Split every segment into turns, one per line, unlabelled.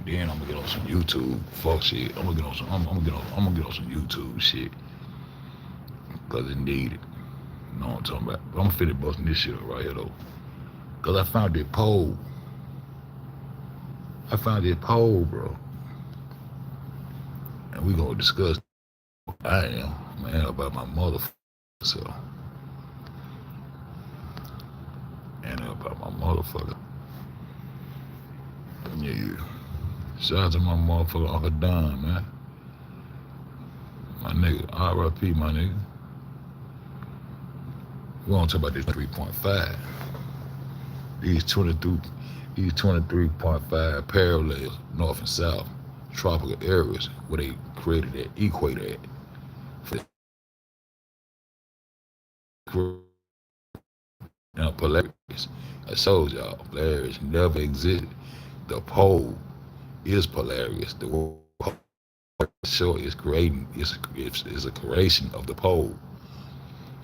Then I'm gonna get on some YouTube. Fuck shit. I'm gonna get on some YouTube shit. Cause it needed. You know what I'm talking about? But I'm finna busting this shit up right here though. Cause I found this pole. I found this pole, bro. And we gonna discuss. I am, man, about my motherfucker. So, and about my motherfucker. Yeah. Shout out to my motherfucker Uncle Don, man. My nigga, R.I.P. my nigga. We gonna talk about this 3.5. These 23, these 23.5 parallels, north and south, tropical areas where they created that equator at. Now, polarities. I told y'all, polarities never existed. The pole is polarities. The word show is creating is a creation of the pole,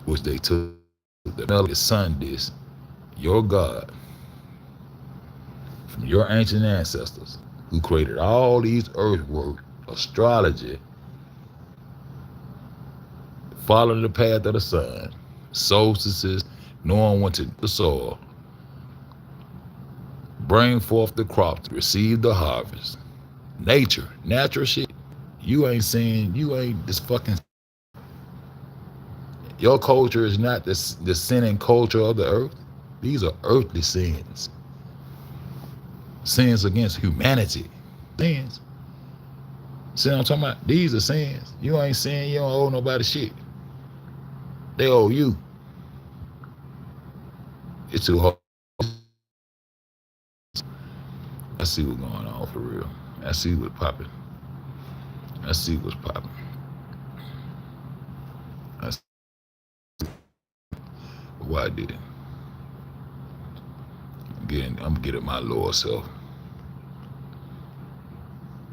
which they took the sun disk, your God, from your ancient ancestors, who created all these earthwork, astrology, following the path of the sun, solstices, knowing when to the soil, bring forth the crop to receive the harvest. Nature, natural shit. You ain't this fucking. Your culture is not the sinning culture of the earth. These are earthly sins. Sins against humanity. Sins. See what I'm talking about? These are sins. You ain't sin, you don't owe nobody shit. They owe you. It's too hard. I see what's going on for real. I see what's popping. I see what's popping. I see why I did it. I'm getting my lower self.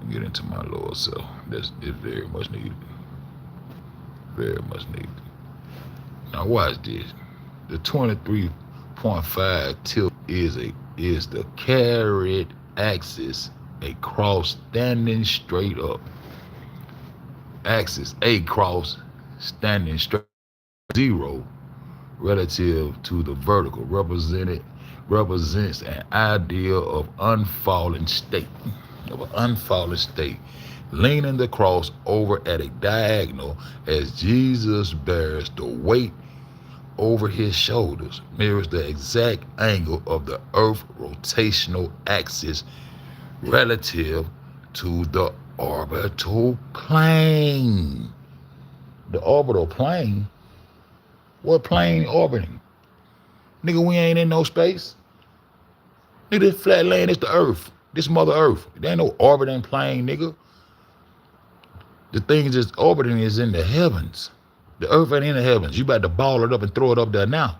Get into my lower self. It's very much needed. Very much needed. Now watch this. The 23.5 tilt is the carried axis, a cross standing straight up. Axis, a cross standing straight, zero relative to the vertical represents an idea of unfallen state, leaning the cross over at a diagonal as Jesus bears the weight over his shoulders, mirrors the exact angle of the Earth's rotational axis relative to the orbital plane. The orbital plane? What plane orbiting? Nigga, we ain't in no space. Nigga, this flat land is the Earth. This Mother Earth. There ain't no orbiting plane, nigga. The thing just orbiting is in the heavens. The Earth ain't in the heavens. You about to ball it up and throw it up there now.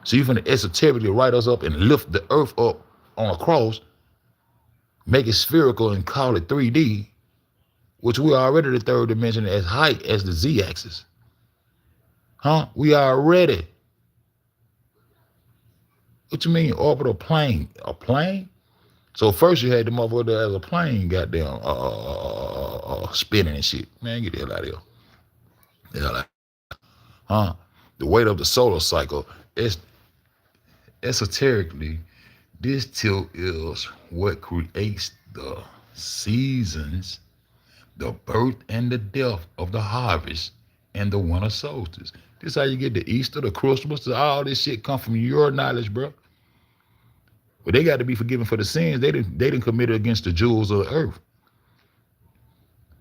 So you finna esoterically write us up and lift the Earth up on a cross, make it spherical and call it 3D, which we are already the third dimension as height as the Z-axis. Huh? We are already. What you mean orbital plane? A plane? So first you had the motherfucker as a plane, goddamn, spinning and shit. Man, get the hell out of here. The hell out. Huh? The weight of the solar cycle is esoterically, this tilt is what creates the seasons, the birth and the death of the harvest and the winter solstice. This how you get the Easter, the Christmas, all this shit come from your knowledge, bro. But they got to be forgiven for the sins they didn't commit against the jewels of the earth,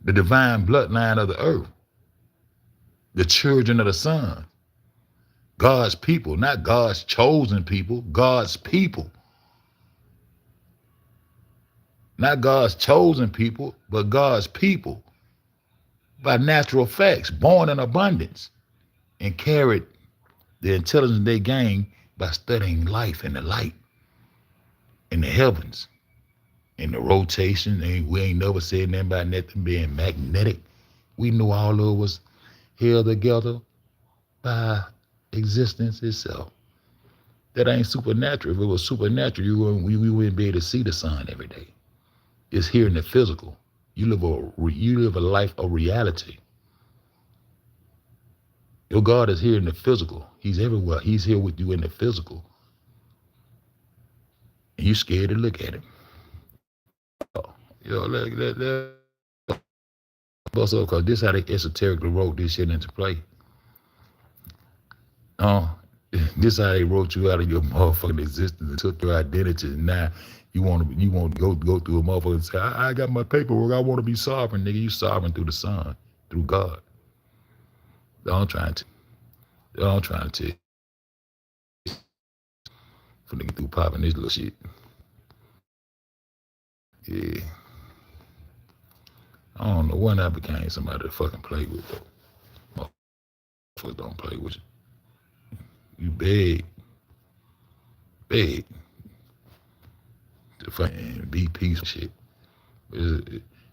the divine bloodline of the earth, the children of the sun, God's people, not God's chosen people, God's people. Not God's chosen people, but God's people. By natural facts, born in abundance, and carried the intelligence they gained by studying life in the light, in the heavens, in the rotation. We ain't never said nothing about nothing being magnetic. We knew all of it was held together by existence itself. That ain't supernatural. If it was supernatural, we wouldn't be able to see the sun every day. is here in the physical. You live a life of reality. Your God is here in the physical. He's everywhere. He's here with you in the physical. And you scared to look at him. Let bust up, because this how they esoterically wrote this shit into play. Uh, this how they wrote you out of your motherfucking existence and took your identity. And now you want to go through a motherfucker and say, I got my paperwork. I want to be sovereign, nigga. You sovereign through the Son, through God. I'm trying to tell you. For nigga through popping this little shit. Yeah. I don't know when I became somebody to fucking play with, though. Motherfuckers don't play with you. You beg to fucking be peaceful shit.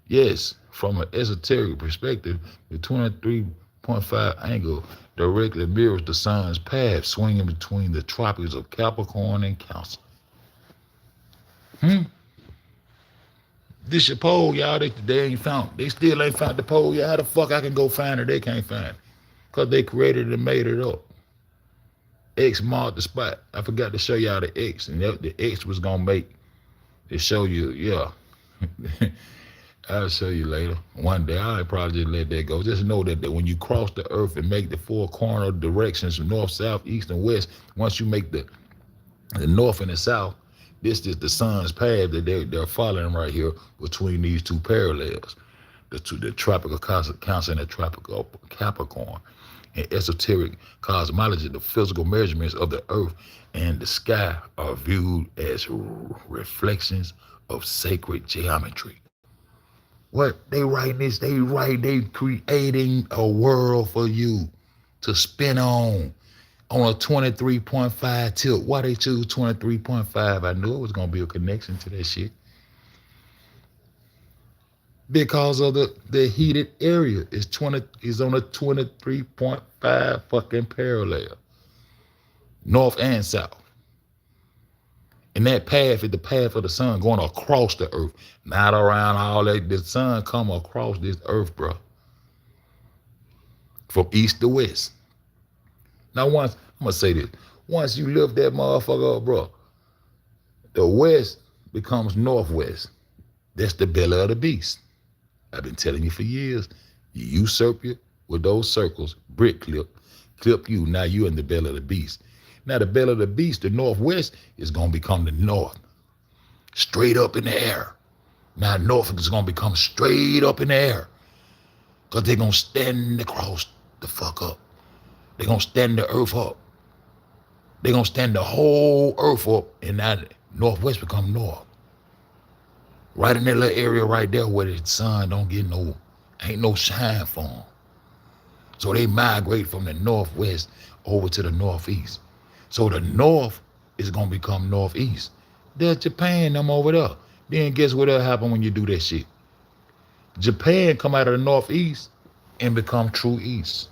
Yes, from an esoteric perspective, the 23.5 angle directly mirrors the sun's path, swinging between the tropics of Capricorn and Cancer. This your pole, y'all. They still ain't found the pole. Yeah, how the fuck I can go find it? They can't find it. Because they created it and made it up. X marked the spot. I forgot to show y'all the X. And the X was going to make it show you, yeah. I'll show you later. One day, I'll probably just let that go. Just know that when you cross the earth and make the four cardinal directions from north, south, east, and west, once you make the north and the south, this is the sun's path that they're following right here between these two parallels, the tropical Cancer and the tropical Capricorn. In esoteric cosmology, the physical measurements of the earth and the sky are viewed as reflections of sacred geometry. What they writing this, they creating a world for you to spin on a 23.5 tilt. Why they choose 23.5? I knew it was gonna be a connection to that shit. Because of the heated area is on a 23.5 fucking parallel. North and south. And that path is the path of the sun going across the earth. Not around all that. The sun come across this earth, bro. From east to west. Now I'm gonna say this. Once you lift that motherfucker up, bro, the west becomes northwest. That's the belly of the beast. I've been telling you for years. You usurp you with those circles, brick clip you. Now you in the belly of the beast. Now the belly of the beast, the northwest, is gonna become the north. Straight up in the air. Now north is gonna become straight up in the air. Cause they're gonna stand across the fuck up. They're gonna stand the earth up. They're gonna stand the whole earth up, and now northwest become north. Right in that little area right there where the sun don't get ain't no shine for them. So they migrate from the northwest over to the northeast. So the north is gonna become northeast. There's Japan, them over there. Then guess what'll happen when you do that shit? Japan come out of the northeast and become true east.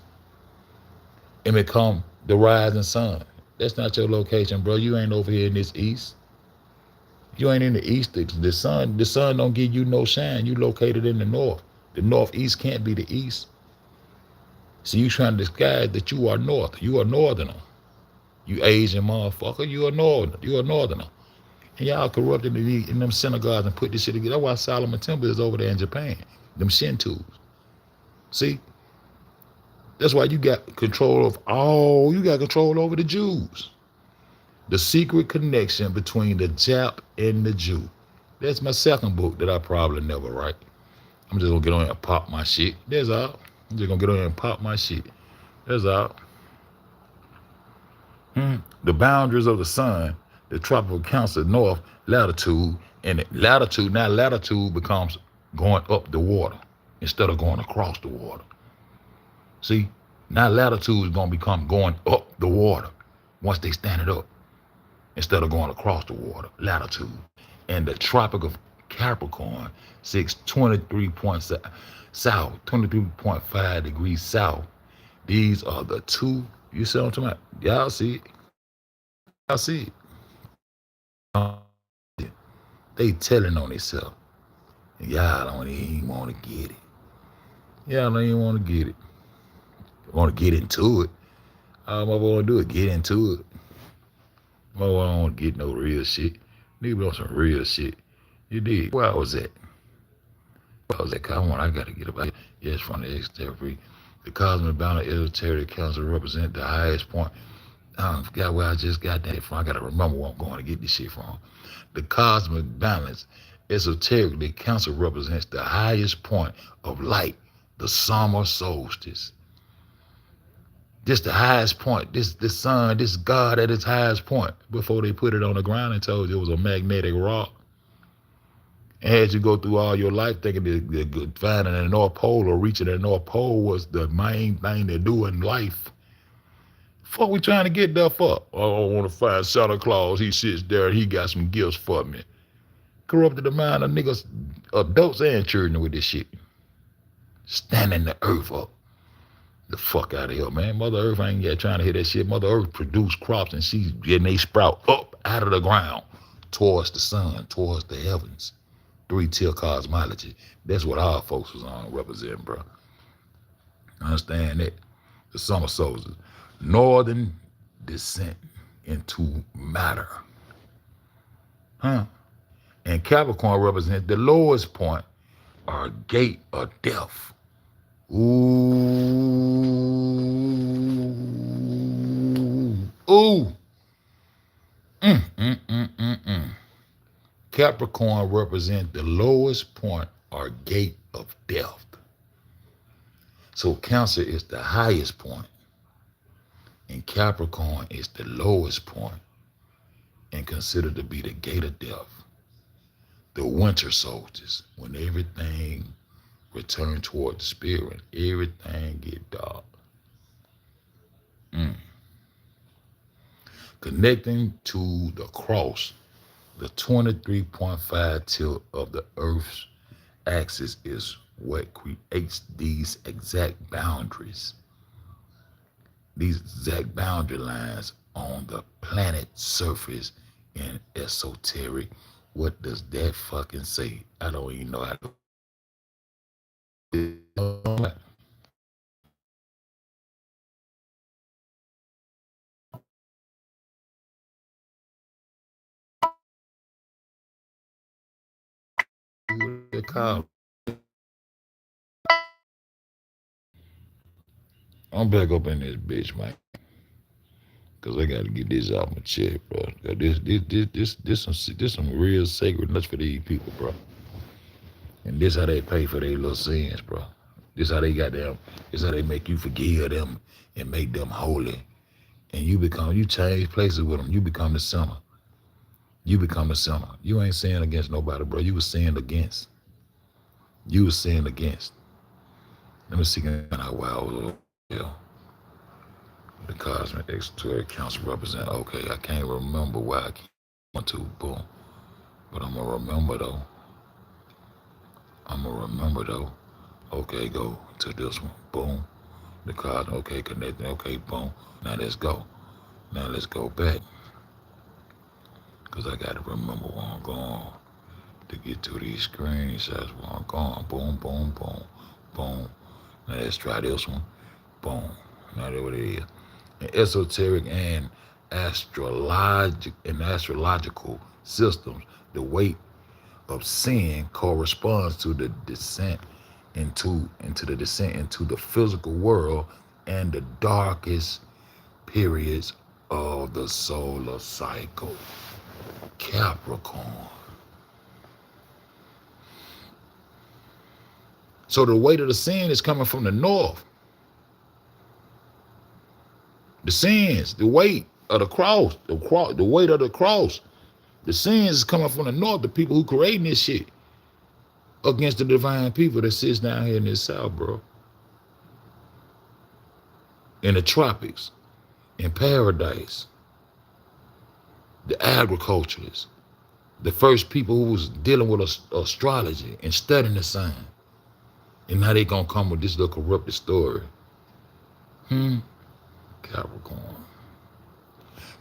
And become the rising sun. That's not your location, bro. You ain't over here in this east. You ain't in the east. The sun don't give you no shine. You located in the north. The northeast can't be the east. So you trying to disguise that you are north. You are northerner. You Asian motherfucker. You are northerner. You are northerner. And y'all corrupted in them synagogues and put this shit together. That's why Solomon Temple is over there in Japan. Them Shintos. See? That's why you got control over the Jews. The secret connection between the Jap and the Jew. That's my second book that I probably never write. I'm just gonna get on here and pop my shit. That's all. I'm just gonna get on here and pop my shit. That's all. The boundaries of the sun, the tropical Cancer north latitude, and the latitude becomes going up the water instead of going across the water. See, now latitude is gonna become going up the water once they stand it up instead of going across the water, latitude. And the Tropic of Capricorn, 23.5 degrees south. These are the two, you see what I'm talking about? Y'all see it. Y'all see it. They telling on themselves. And y'all don't even want to get it. Y'all don't even want to get it. Want to get into it. All I want to do is get into it. I don't want to get no real shit. Nigga on some real shit. You dig? Where I was at? I was like, I got to get about it. Yes, from the exterior. The cosmic boundary esoteric council represent the highest point. I forgot where I just got that from. I got to remember where I'm going to get this shit from. The cosmic balance esoterically council represents the highest point of light, the summer solstice. This the highest point. This sun, this God at its highest point before they put it on the ground and told you it was a magnetic rock. And as you go through all your life thinking that finding the North Pole or reaching the North Pole was the main thing to do in life. Fuck we trying to get there for? Oh, I want to find Santa Claus. He sits there and he got some gifts for me. Corrupted the mind of niggas, adults and children with this shit. Standing the earth up. The fuck out of here, man. Mother Earth ain't yet trying to hear that shit. Mother Earth produce crops and she's getting they sprout up out of the ground towards the sun, towards the heavens. Three-tier cosmology. That's what our folks was on representing, bro. Understand that? The summer solstice. Northern descent into matter. Huh? And Capricorn represents the lowest point or gate of death. Ooh. Ooh. Capricorn represents the lowest point or gate of death. So Cancer is the highest point, and Capricorn is the lowest point, and considered to be the gate of death. The winter solstice, when everything return toward the spirit, everything get dark. Connecting to the cross, the 23.5 tilt of the Earth's axis is what creates these exact boundaries. These exact boundary lines on the planet's surface in esoteric. What does that fucking say? I don't even know how to. I'm back up in this bitch, man. Cause I gotta get this off my chest, bro. This some real sacredness for these people, bro. And this how they pay for their little sins, bro. This how they got them. This how they make you forgive them and make them holy. And you change places with them. You become the sinner. You become a sinner. You ain't sinning against nobody, bro. You was sinned against. You was sinned against. Let me see how well the cosmic exterior council represent. Okay, I can't remember where I went to, boom. But I'm gonna remember though. Okay, go to this one, boom. The card, okay, connecting, okay, boom. Now let's go. Now let's go back. Cause I gotta remember where I'm going to get to these screens. That's where I'm going. Boom, boom, boom, boom. Now let's try this one. Boom. Now that's what it is. In esoteric and astrological systems, the weight of sin corresponds to the descent into the physical world and the darkest periods of the solar cycle. Capricorn. So the weight of the sin is coming from the north. The sins, the weight of the cross, the weight of the cross. The sins is coming from the north, the people who creating this shit against the divine people that sits down here in this south, bro. In the tropics, in paradise, the agriculturists, the first people who was dealing with astrology and studying the sign. And now they gonna come with this little corrupted story. Capricorn.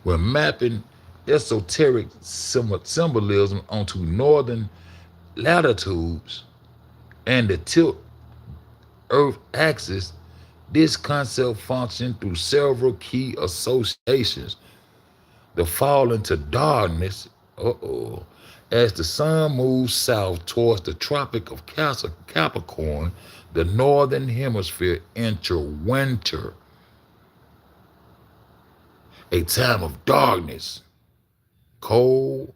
We're mapping esoteric symbolism onto northern latitudes and the tilt Earth axis, this concept functions through several key associations. The fall into darkness, as the sun moves south towards the Tropic of Capricorn, the northern hemisphere enter winter, a time of darkness, cold,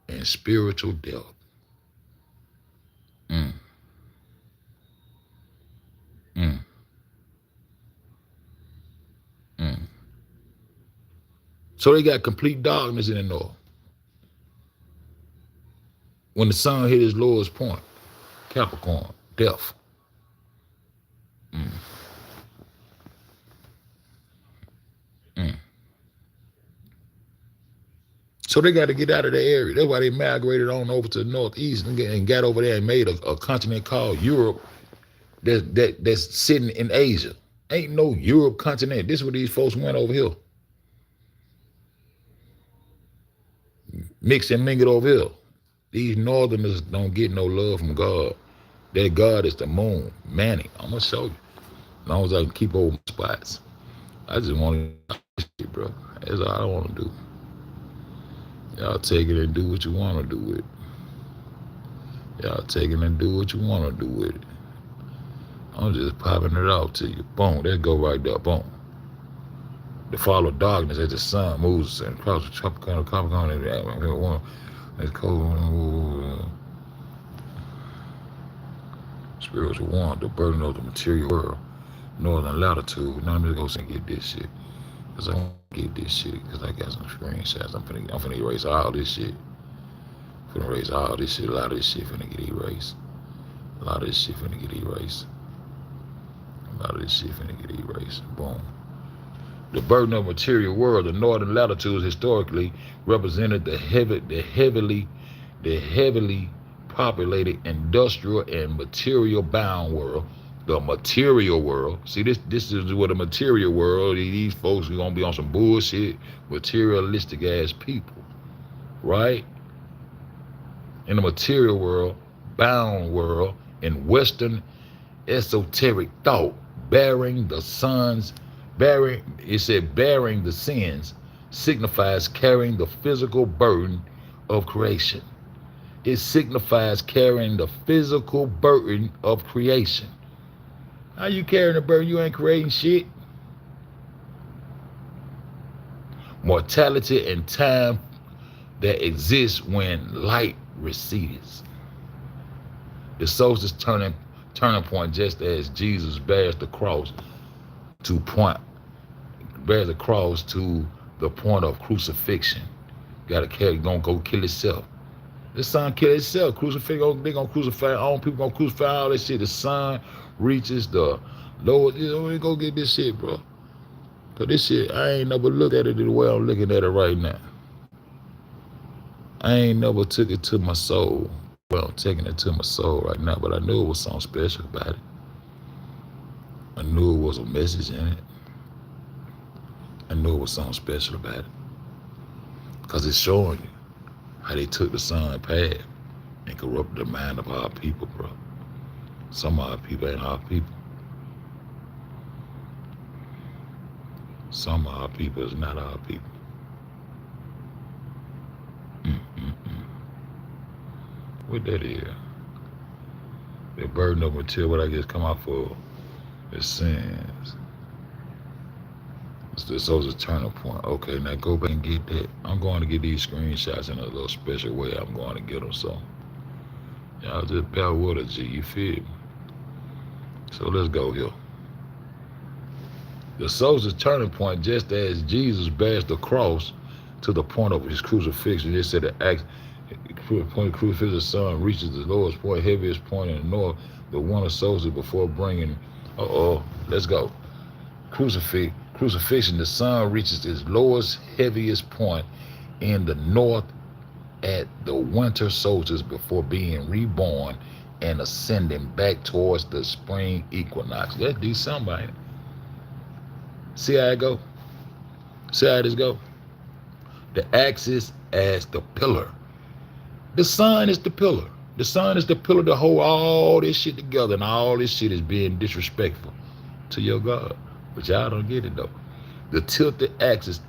and spiritual death. Mm, mm, mm. So they got complete darkness in the north. When the sun hit its lowest point, Capricorn, death. Mm, mm. So they got to get out of the area. That's why they migrated on over to the northeast and got over there and made a continent called Europe that's sitting in Asia. Ain't no Europe continent. This is where these folks went over here. Mix and mingle over here. These northerners don't get no love from God. Their God is the moon, Manny. I'm going to show you. As long as I can keep over my spots. I just want to, bro. That's all I want to do. Y'all take it and do what you want to do with it. Y'all take it and do what you want to do with it. I'm just popping it out to you. Boom, there go right there. Boom. The fall of darkness as the sun moves across the tropical Capricorn and it's cold. Spiritual warmth, the burden of the material world, northern latitude. Now I'm just gonna get this shit. Cause I want to get this shit. Cause I got some screenshots. I'm finna erase all this shit. Finna erase all this shit. A lot of this shit finna get erased. A lot of this shit finna get erased. A lot of this shit finna get erased. Boom. The burden of material world, the northern latitudes historically represented the heavily populated industrial and material bound world. The material world. See, this is what the material world, these folks are gonna be on some bullshit, materialistic ass people. Right? In the material world, bound world, in Western esoteric thought, bearing the sins signifies carrying the physical burden of creation. It signifies carrying the physical burden of creation. How you carrying the burden? You ain't creating shit. Mortality and time that exists when light recedes. The solstice turning point, just as Jesus bears the cross to the point of crucifixion. Gonna go kill itself. The sun kill itself. They gonna crucify all people. Gonna crucify all this shit. The sun reaches the lowest. We go get this shit, bro. Cause this shit, I ain't never looked at it the way I'm looking at it right now. I ain't never took it to my soul. Well, I'm taking it to my soul right now, but I knew it was something special about it. I knew it was a message in it. I knew it was something special about it. Because it's showing you how they took the sun path and corrupted the mind of our people, bro. Some of our people ain't our people. Some of our people is not our people. What that is? The burden of material, what I guess come out for is sins. So it's a turning point. Okay, now go back and get that. I'm going to get these screenshots in a little special way. I'm going to get them, so y'all just bear with us, G. You feel me? So let's go here. The soul's a turning point, just as Jesus bears the cross to the point of his crucifixion. It said the point of crucifixion, the sun reaches the lowest point, heaviest point in the north. The winter solstice before bringing. Let's go. Crucifixion, the sun reaches its lowest, heaviest point in the north at the winter solstice before being reborn and ascending back towards the spring equinox. That's December, ain't it? See how it go? See how this go? The axis as the pillar. The sun is the pillar. The sun is the pillar to hold all this shit together, and all this shit is being disrespectful to your God. But y'all don't get it though. The tilted axis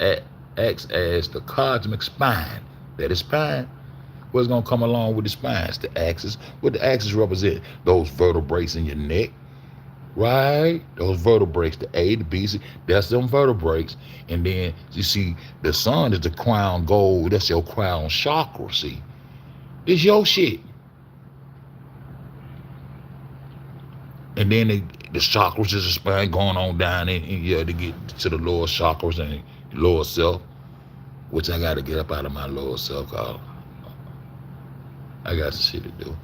acts as the cosmic spine. That is spine. What's gonna come along with the spines? The axis. What the axis represent? Those vertebrae in your neck, right? Those vertebrae, the A, the B, C, that's them vertebrae. And then you see the sun is the crown gold. That's your crown chakra. See, it's your shit. And then the chakras is a spine going on down in yeah, to get to the lower chakras and lower self, which I got to get up out of my lower self, cause I got some shit to do.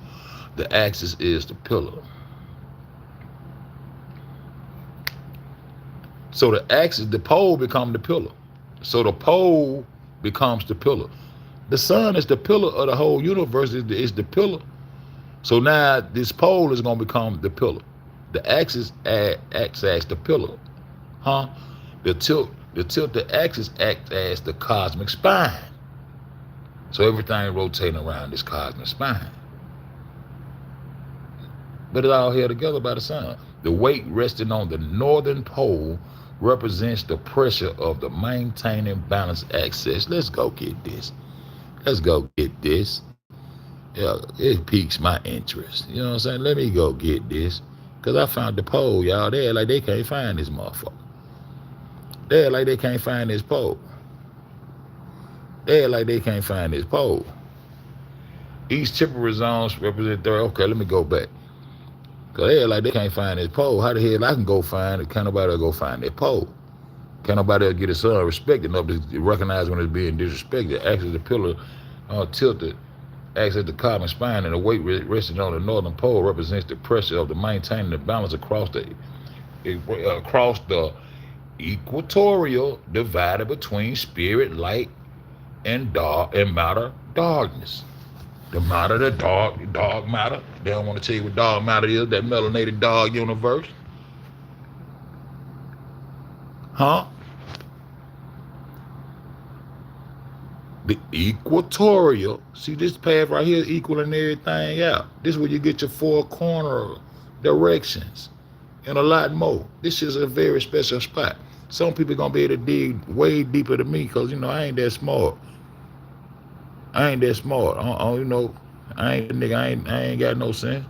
The axis is the pillar. So the axis, the pole become the pillar. So the pole becomes the pillar. The sun is the pillar of the whole universe, is the pillar. So now this pole is going to become the pillar. The axis acts as the pillar. Huh? The tilted axis acts as the cosmic spine. So everything rotating around this cosmic spine. But it's all held together by the sun. The weight resting on the northern pole represents the pressure of the maintaining balance axis. Let's go get this. Let's go get this. Yeah, it piques my interest. You know what I'm saying? Let me go get this. Because I found the pole, y'all. They're like they can't find this motherfucker. They're like they can't find this pole. They're like they can't find this pole. Each temporary zones represent their, okay, let me go back. Because they're like they can't find this pole. How the hell I can go find it? Can't nobody go find that pole? Can't nobody get his son respected enough to recognize when it's being disrespected? Actually, the pillar tilted acts as the cosmic spine, and the weight resting on the northern pole represents the pressure of the maintaining the balance across the equatorial divided between spirit, light, and matter, darkness. The matter, the dark matter. They don't want to tell you what dark matter is, that melanated dog universe. Huh? The equatorial, see this path right here equaling everything out. This is where you get your four corner directions and a lot more. This is a very special spot. Some people gonna be able to dig way deeper than me because, you know, I ain't that smart. I ain't that smart. You know, I ain't got no sense.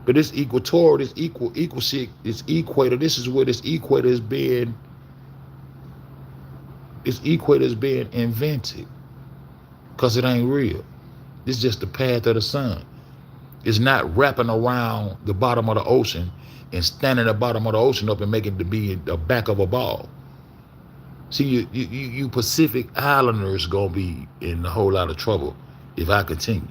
But this equatorial, this equal shit, this equator, this is where this equator is being invented. Because it ain't real. It's just the path of the sun. It's not wrapping around the bottom of the ocean and standing the bottom of the ocean up and making it to be the back of a ball. See, you Pacific Islanders gonna be in a whole lot of trouble if I continue.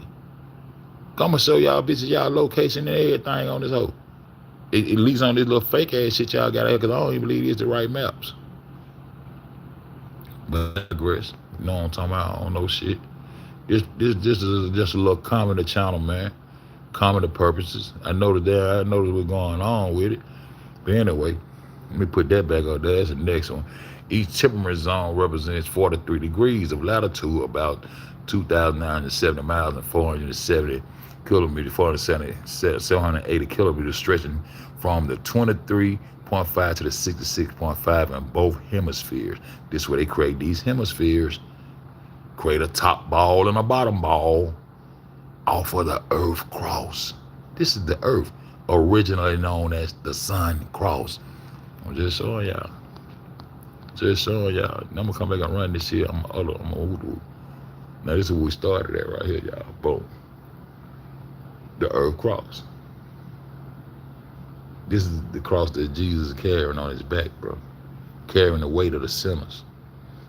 I'm gonna show y'all bitches y'all location and everything on this hoe. At least on this little fake ass shit y'all got out here, because I don't even believe it's the right maps. But I digress. You know what I'm talking about? I don't know shit. This is just a little comedy channel, man. Comedy purposes. I know what's going on with it. But anyway, let me put that back up there. That's the next one. Each temperate zone represents 43 degrees of latitude, about 2,970 miles and 470 kilometers, 780 kilometers, stretching from the 23.5 to the 66.5 in both hemispheres. This is where they create these hemispheres, create a top ball and a bottom ball off of the Earth cross. This is the Earth, originally known as the Sun cross. I'm just showing y'all. I'm gonna come back and run this shit. I'm gonna now this is where we started at right here, y'all. Boom. The Earth cross. This is the cross that Jesus is carrying on his back, bro. Carrying the weight of the sinners.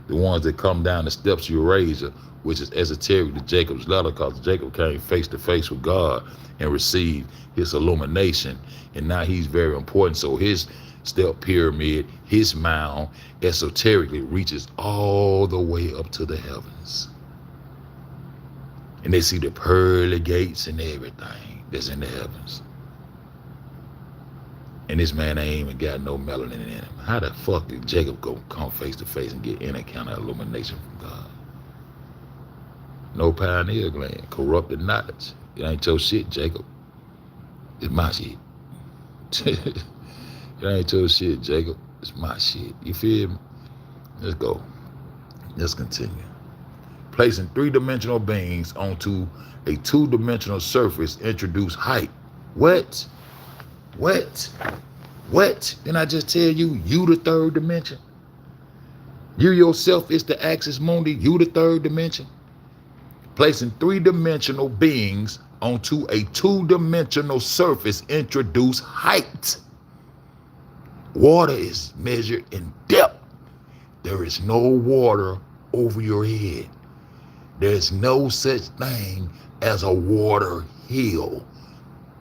The ones that come down the steps of Eurasia, which is esoteric to Jacob's ladder, because Jacob came face to face with God and received his illumination. And now he's very important. So his step pyramid, his mound, esoterically reaches all the way up to the heavens. And they see the pearly gates and everything that's in the heavens. And this man ain't even got no melanin in him. How the fuck did Jacob go come face to face and get any kind of illumination from God? No pineal gland, corrupted knowledge. It ain't your shit, Jacob. It's my shit. It ain't your shit, Jacob. It's my shit. You feel me? Let's go. Let's continue. Placing three-dimensional beings onto a two-dimensional surface introduce height. What? What? What? Didn't I just tell you the third dimension? You yourself is the axis mundi, you the third dimension. Placing three-dimensional beings onto a two-dimensional surface introduce height. Water is measured in depth. There is no water over your head. There's no such thing as a water hill.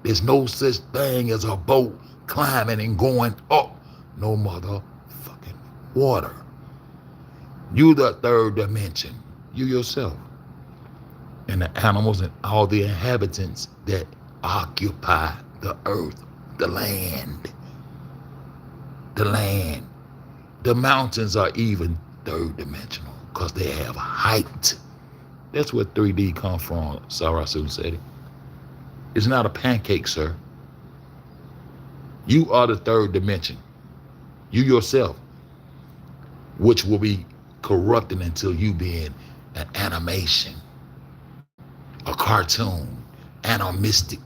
There's no such thing as a boat climbing and going up. No motherfucking water. You the third dimension. You yourself. And the animals and all the inhabitants that occupy the earth, the land. The land. The mountains are even third dimensional because they have height. That's where 3D comes from, Sarasu said it. It's not a pancake, sir. You are the third dimension. You yourself, which will be corrupting until you being an animation, a cartoon, animistic,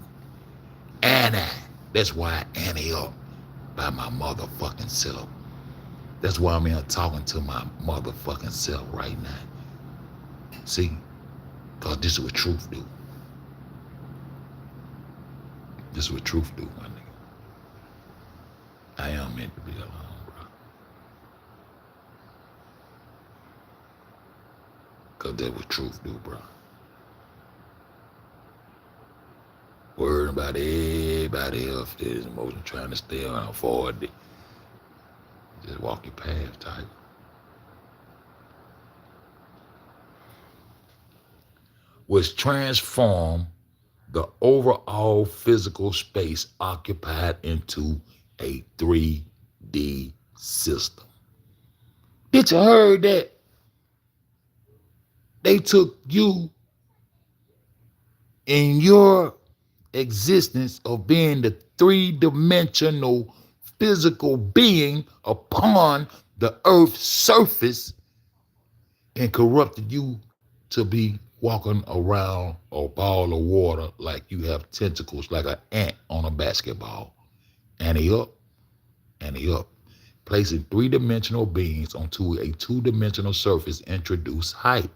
Anna. That's why I Annie up by my motherfucking self. That's why I'm here talking to my motherfucking self right now. See? Because this is what truth do. This is what truth do, my nigga. I am meant to be alone, bro. Because that's what truth do, bro. Worrying about everybody else that is emotion trying to stay on forward it. Just walk your path, type. Which transform the overall physical space occupied into a 3D system. Did you heard that? They took you in your existence of being the three-dimensional physical being upon the earth's surface and corrupted you to be walking around a ball of water like you have tentacles like an ant on a basketball. Ante up, ante up. Placing three-dimensional beings onto a two-dimensional surface introduce height,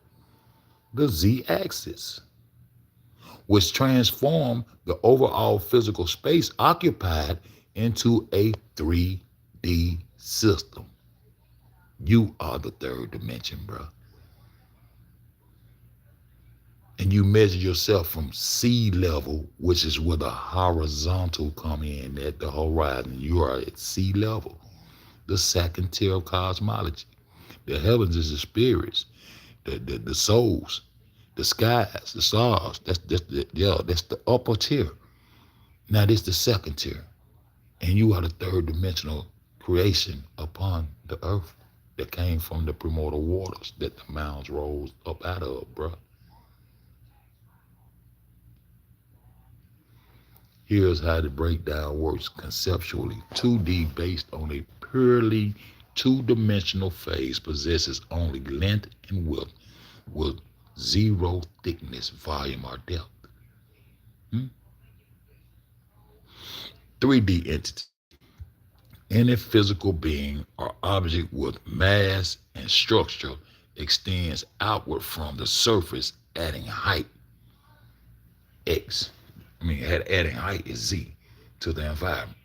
the z-axis, which transform the overall physical space occupied into a 3D system. You are the third dimension, bro. And you measure yourself from sea level, which is where the horizontal come in at the horizon. You are at sea level, the second tier of cosmology. The heavens is the spirits, the souls, the skies, the stars. That's the upper tier. Now this the second tier. And you are the third dimensional creation upon the earth that came from the primordial waters that the mounds rose up out of, bruh. Here's how the breakdown works conceptually. 2D based on a purely two-dimensional phase possesses only length and width with zero thickness, volume, or depth. 3D entity. Any physical being or object with mass and structure extends outward from the surface, adding height, X. Adding height is Z to the environment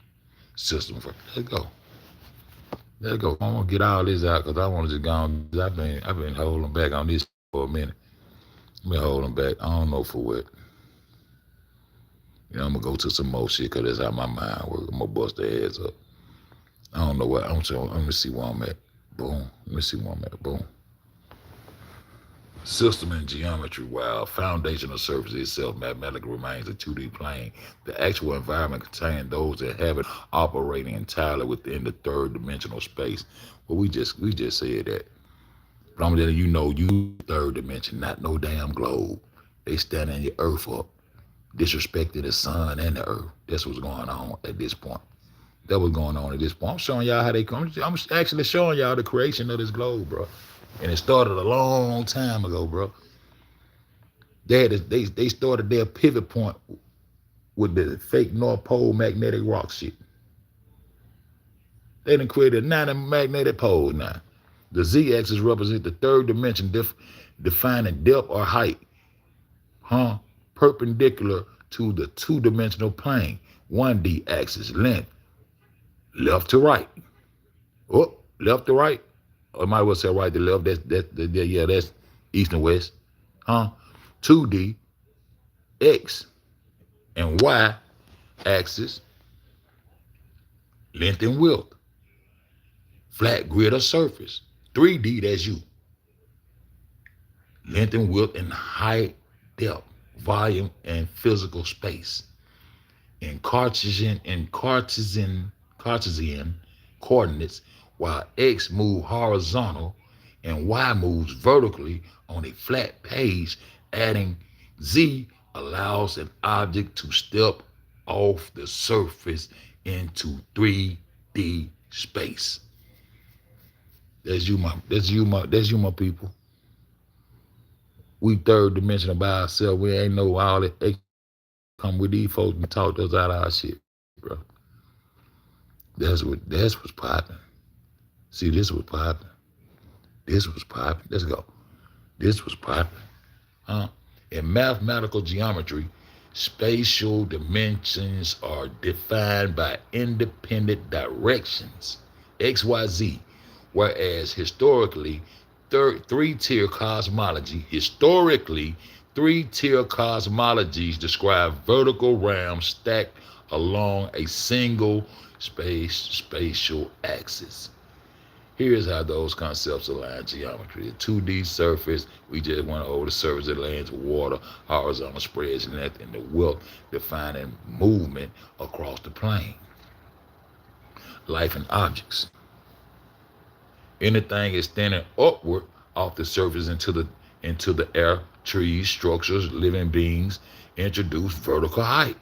system. Let's go. Let's go. I'm gonna get all this out because I want to just go on. I've been holding back on this for a minute. I've been holding back. I don't know for what. I'm gonna go to some more shit because that's how my mind works. I'm gonna bust their heads up. I don't know what. Let me see where I'm at. Boom. Let me see where I'm at. Boom. System and geometry, while foundational surface itself mathematically remains a 2D plane, the actual environment contains those that have it operating entirely within the third dimensional space. Well, we just said that. But I'm letting you know you third dimension, not no damn globe. They standing your earth up. disrespecting the sun and the earth. That's what's going on at this point. That was going on at this point. I'm showing y'all how they come. I'm actually showing y'all the creation of this globe, bro. And it started a long time ago, bro. They started their pivot point with the fake North Pole magnetic rock shit. They done created 90 magnetic poles now. The z-axis represents the third dimension defining depth or height, perpendicular to the two-dimensional plane. 1D axis, length, left to right. Oh, left to right. Or I might well say right to left. That's east and west. 2D, X and Y axis, length and width. Flat grid or surface. 3D, that's you. Length and width and height, depth, volume, and physical space. In Cartesian coordinates, while X moves horizontal and Y moves vertically on a flat page, adding Z allows an object to step off the surface into 3D space. That's you, my people. We third dimensional by ourselves. We ain't know all that. They come with these folks and talk us out of our shit, bro. That's what's popping. See, this was popping. This was popping. Let's go. This was popping. In mathematical geometry, spatial dimensions are defined by independent directions, X, Y, Z, whereas historically, three-tier cosmologies describe vertical realms stacked along a single spatial axis. Here's how those concepts align geometry. The 2D surface, we just went over the surface of lands of water, horizontal spreads, length, and the width, defining movement across the plane. Life and objects. Anything extending upward off the surface into the air, trees, structures, living beings, introduce vertical height.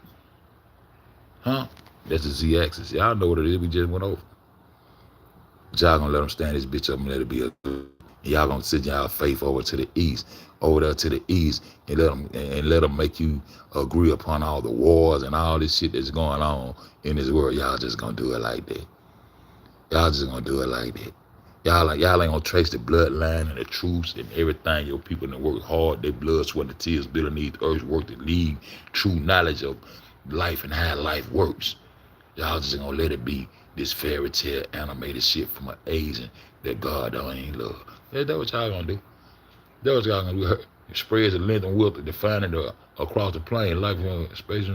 That's the z-axis. Y'all know what it is. We just went over. But y'all gonna let them stand this bitch up and let it be a good. Y'all gonna sit y'all faith over to the east, over there to the east, and let them make you agree upon all the wars and all this shit that's going on in this world. Y'all just gonna do it like that. Y'all just gonna do it like that. Y'all ain't gonna trace the bloodline and the truths and everything. Your people that work hard, their blood, sweat, and tears, bitter needs, earth's work to lead true knowledge of life and how life works. Y'all just gonna let it be this fairy tale animated shit from an Asian that God don't ain't love. That's what y'all gonna do. That's what y'all gonna do. It spreads the length and width, defining across the plane, life, space,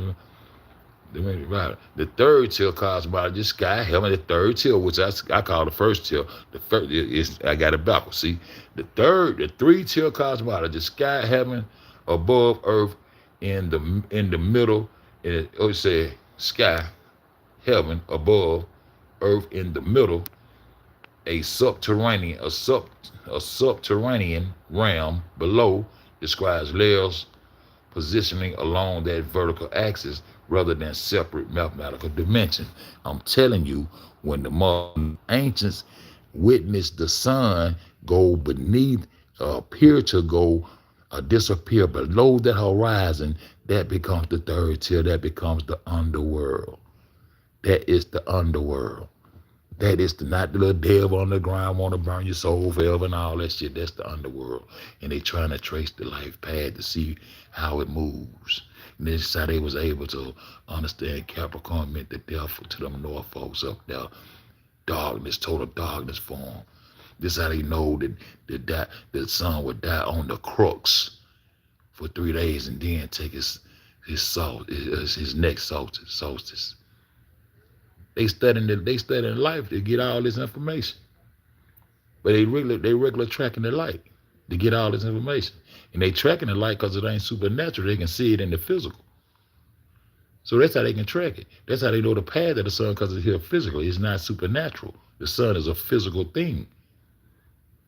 the third tier cosmology, sky, heaven, the third tier, which I call the first tier. The first is I got it backwards. See, the 3-tier cosmology, sky, heaven, above earth, in the middle. It say sky, heaven, above earth, in the middle. A subterranean realm below describes layers positioning along that vertical axis rather than separate mathematical dimensions. I'm telling you, when the modern ancients witnessed the sun go beneath, appear to go, disappear below that horizon, that becomes the third tier. That becomes the underworld. That is the underworld. That is not the little devil on the ground want to burn your soul forever and all that shit. That's the underworld. And they trying to trace the life path to see how it moves. And this is how they was able to understand Capricorn meant the death to them North folks up there. Darkness, total darkness form. This is how they know that the sun would die on the crux for 3 days and then take his next solstice. They studying life to get all this information. But they regular tracking the light to get all this information. And they tracking the light because it ain't supernatural. They can see it in the physical. So that's how they can track it. That's how they know the path of the sun, because it's here physically. It's not supernatural. The sun is a physical thing.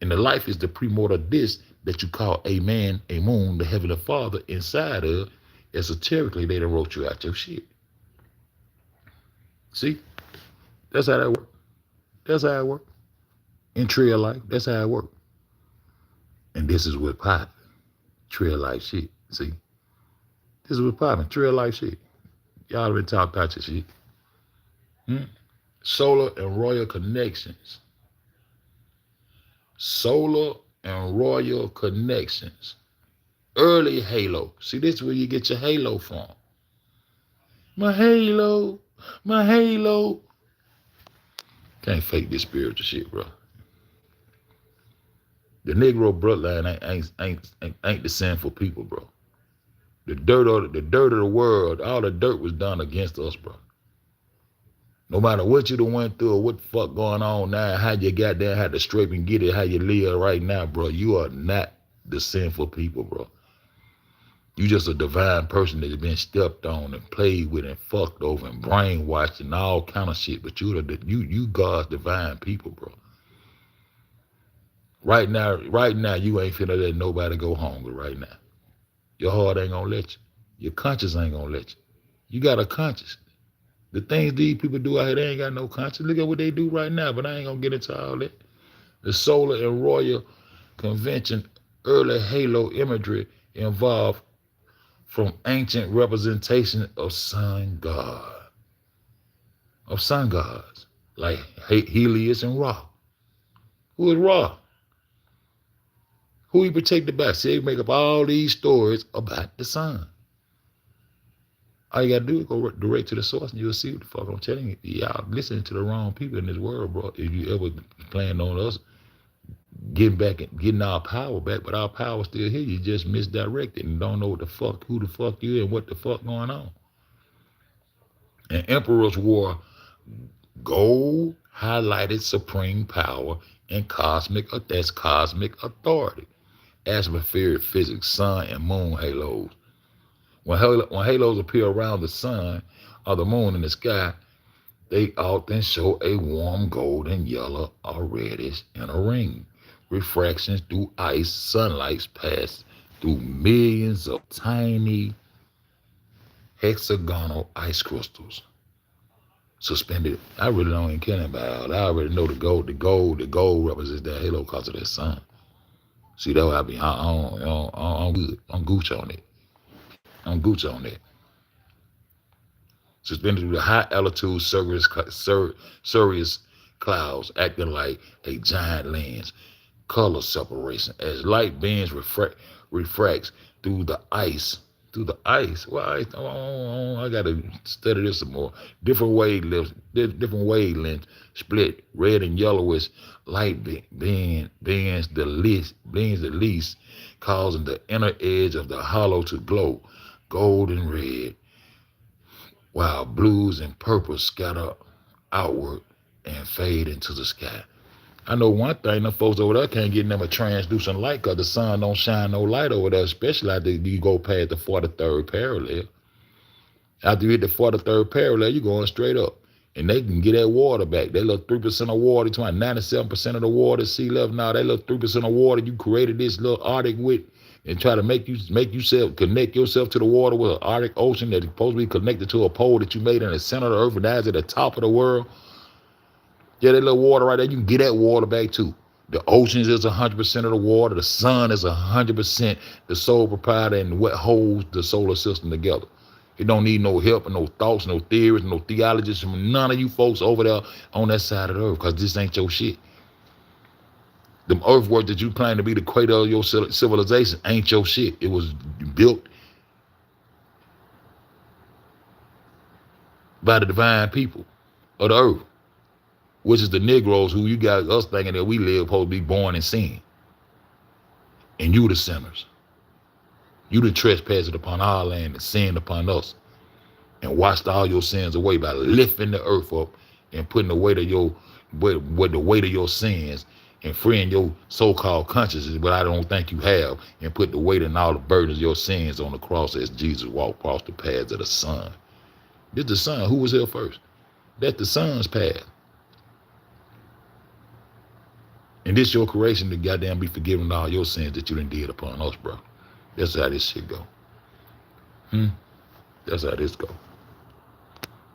And the life is the primordial disk that you call a man, a moon, the heavenly father inside of Esoterically, they done wrote you out your shit. See? That's how that works. That's how it works. In trail life, that's how it works. And this is what popping. Trail life shit. See? This is what popping. Trail life shit. Y'all been talking about your shit. Solar and royal connections. Solar and royal connections. Early halo. See, this is where you get your halo from. My halo. My halo. Can't fake this spiritual shit, bro. The Negro bloodline ain't the sinful people, bro. The dirt of the world, all the dirt was done against us, bro. No matter what you done went through or what the fuck going on now, how you got there, how to straight and get it, how you live right now, bro, you are not the sinful people, bro. You just a divine person that's been stepped on and played with and fucked over and brainwashed and all kind of shit. But you God's divine people, bro. Right now, you ain't finna let nobody go hungry right now. Your heart ain't gonna let you. Your conscience ain't gonna let you. You got a conscience. The things these people do out here, they ain't got no conscience. Look at what they do right now, but I ain't gonna get into all that. The solar and royal convention, early halo imagery involved from ancient representation of sun god, of sun gods, like Helios and Ra. Who is Ra? Who he protected by? See, they make up all these stories about the sun. All you gotta do is go direct to the source and you'll see what the fuck I'm telling you. Y'all listening to the wrong people in this world, bro. If you ever plan on us getting back and getting our power back, but our power still here, you just misdirected and don't know what the fuck, who the fuck you and what the fuck going on. And emperors wore gold highlighted supreme power and cosmic authority. Atmospheric physics, sun and moon halos. When halos appear around the sun or the moon in the sky, they often show a warm golden yellow or reddish in a ring. Refractions through ice, sunlight pass through millions of tiny hexagonal ice crystals suspended. I really don't even care about it. I already know the gold represents that halo because of that sun. See, that's why I be, I'm good. I'm Gucci on it. I'm Gucci on that. Suspended through the high altitude cirrus clouds, acting like a giant lens. Color separation as light beams refracts through the ice. Through the ice? Well, I gotta study this some more. Different wavelengths split. Red and yellowish light bends the least, causing the inner edge of the hollow to glow gold and red, while blues and purples scatter outward and fade into the sky. I know one thing, them folks over there can't get them a translucent light because the sun don't shine no light over there, especially after you go past the 43rd parallel. After you hit the 43rd parallel, you're going straight up. And they can get that water back. That little 3% of water, 97% of the water is sea level. Now that little 3% of water you created this little Arctic with and try to make yourself connect yourself to the water with an Arctic Ocean that's supposed to be connected to a pole that you made in the center of the earth and that's at the top of the world. Yeah, that little water right there, you can get that water back too. The oceans is 100% of the water. The sun is 100% the sole proprietor and what holds the solar system together. It don't need no help and no thoughts, no theories, no theologists from none of you folks over there on that side of the earth because this ain't your shit. Them earthwork that you claim to be the cradle of your civilization ain't your shit. It was built by the divine people of the earth, which is the Negroes who you got us thinking that we live supposed to be born in sin. And you the sinners. You the trespassed upon our land and sinned upon us and washed all your sins away by lifting the earth up and putting the weight of your sins and freeing your so-called consciences, but I don't think you have, and put the weight and all the burdens of your sins on the cross as Jesus walked across the paths of the sun. This the sun. Who was here first? That's the sun's path. And this your creation to goddamn be forgiven all your sins that you done did upon us, bro. That's how this shit go. Hmm. That's how this go.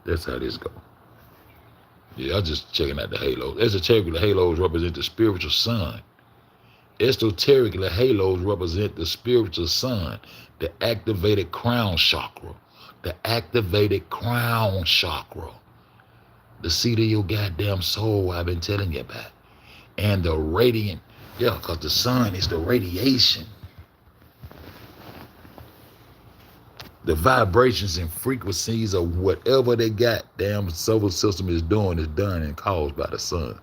That's how this go. Yeah, I just checking out the halos. Esoterically, the halos represent the spiritual sun. Esoterically, halos represent the spiritual sun, the activated crown chakra. The activated crown chakra. The seat of your goddamn soul I've been telling you about. And the radiant, yeah, because the sun is the radiation. The vibrations and frequencies of whatever the goddamn solar system is doing is done and caused by the sun.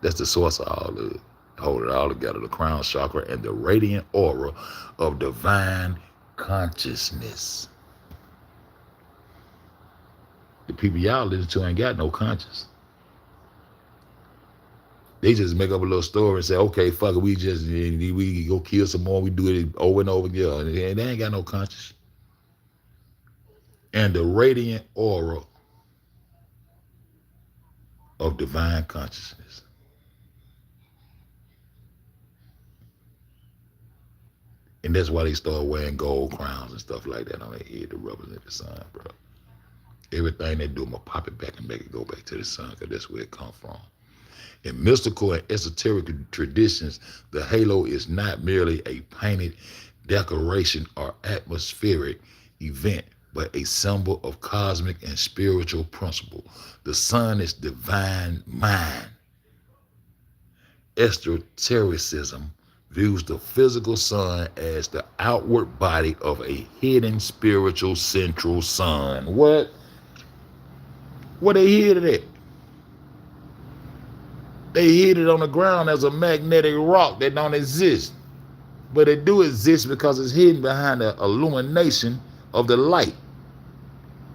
That's the source of all of it. Hold it all together, the crown chakra and the radiant aura of divine consciousness. The people y'all listen to ain't got no conscience. They just make up a little story and say, okay, fuck it, we go kill some more, we do it over and over again. And they ain't got no conscience. And the radiant aura of divine consciousness. And that's why they start wearing gold crowns and stuff like that on their head to represent the sun, bro. Everything they do, I'm going to pop it back and make it go back to the sun, because that's where it come from. In mystical and esoteric traditions, the halo is not merely a painted decoration or atmospheric event, but a symbol of cosmic and spiritual principle. The sun is divine mind. Esotericism views the physical sun as the outward body of a hidden spiritual central sun. What? What they hid it at? They hid it on the ground as a magnetic rock that don't exist. But it do exist because it's hidden behind the illumination of the light.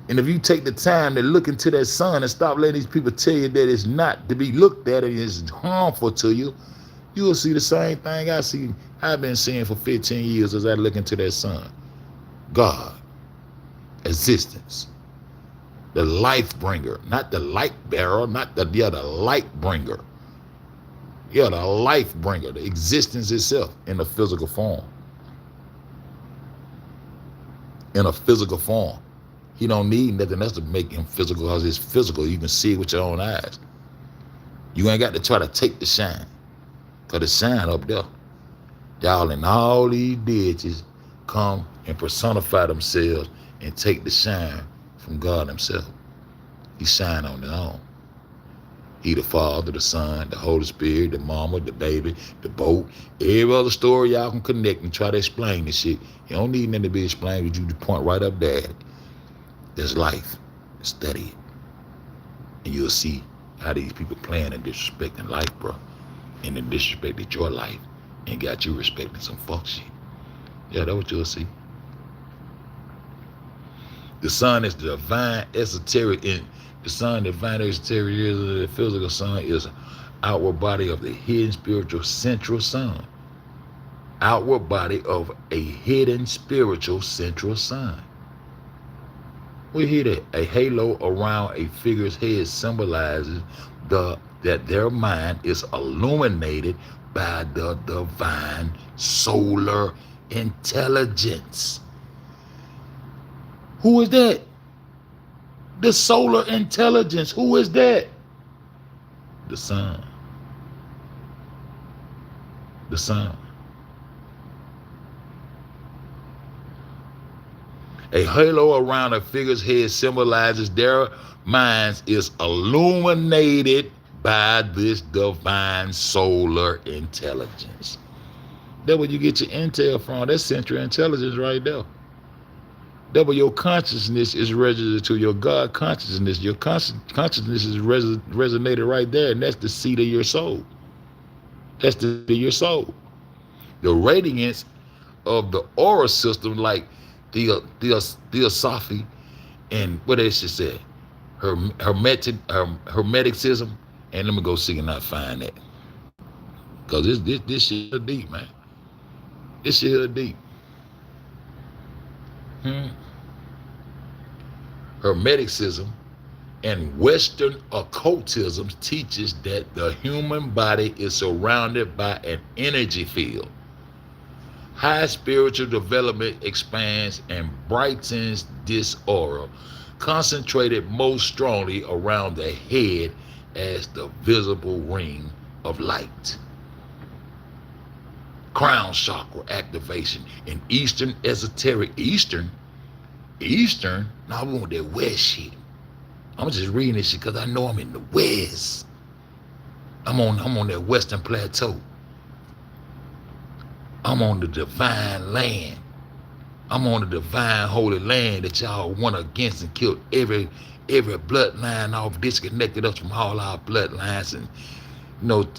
And if you take the time to look into that sun and stop letting these people tell you that it's not to be looked at and it's harmful to you, you will see the same thing I've been seeing for 15 years as I look into that sun. God, existence, the life bringer, not the light bearer, not the light bringer. Yeah, the life bringer, the existence itself in a physical form. In a physical form. He don't need nothing else to make him physical, because it's physical. You can see it with your own eyes. You ain't got to try to take the shine, because the shine up there. Y'all and all these deities come and personify themselves and take the shine from God himself. He shine on their own. He the Father, the Son, the Holy Spirit, the mama, the baby, the boat, every other story y'all can connect and try to explain this shit. You don't need nothing to be explained, but you just point right up there at it. There's life. Study it. And you'll see how these people playing and disrespecting life, bro. And then disrespected your life and got you respecting some fuck shit. Yeah, that's what you'll see. The sun is the divine esoteric, and the sun, divine esoteric, is the physical sun is outward body of the hidden spiritual central sun. Outward body of a hidden spiritual central sun. We hear that a halo around a figure's head symbolizes that their mind is illuminated by the divine solar intelligence. Who is that? The solar intelligence. Who is that? The sun. The sun. A halo around a figure's head symbolizes their minds is illuminated by this divine solar intelligence. That's where you get your intel from. That's central intelligence right there. That's where your consciousness is registered to, your God consciousness. Your consciousness is resonated right there, and that's the seat of your soul. That's the seat of your soul. The radiance of the aura system, like Theosophy and what else she said, hermeticism, and let me go see and not find that, because this shit deep, man. This shit deep. Hermeticism and Western occultism teaches that the human body is surrounded by an energy field. High spiritual development expands and brightens this aura, concentrated most strongly around the head as the visible ring of light. Crown chakra activation in Eastern esoteric. Eastern? No, I want that West shit. I'm just reading this shit because I know I'm in the West. I'm on that Western plateau. I'm on the divine land. I'm on the divine holy land that y'all went against and killed every bloodline off, disconnected us from all our bloodlines, and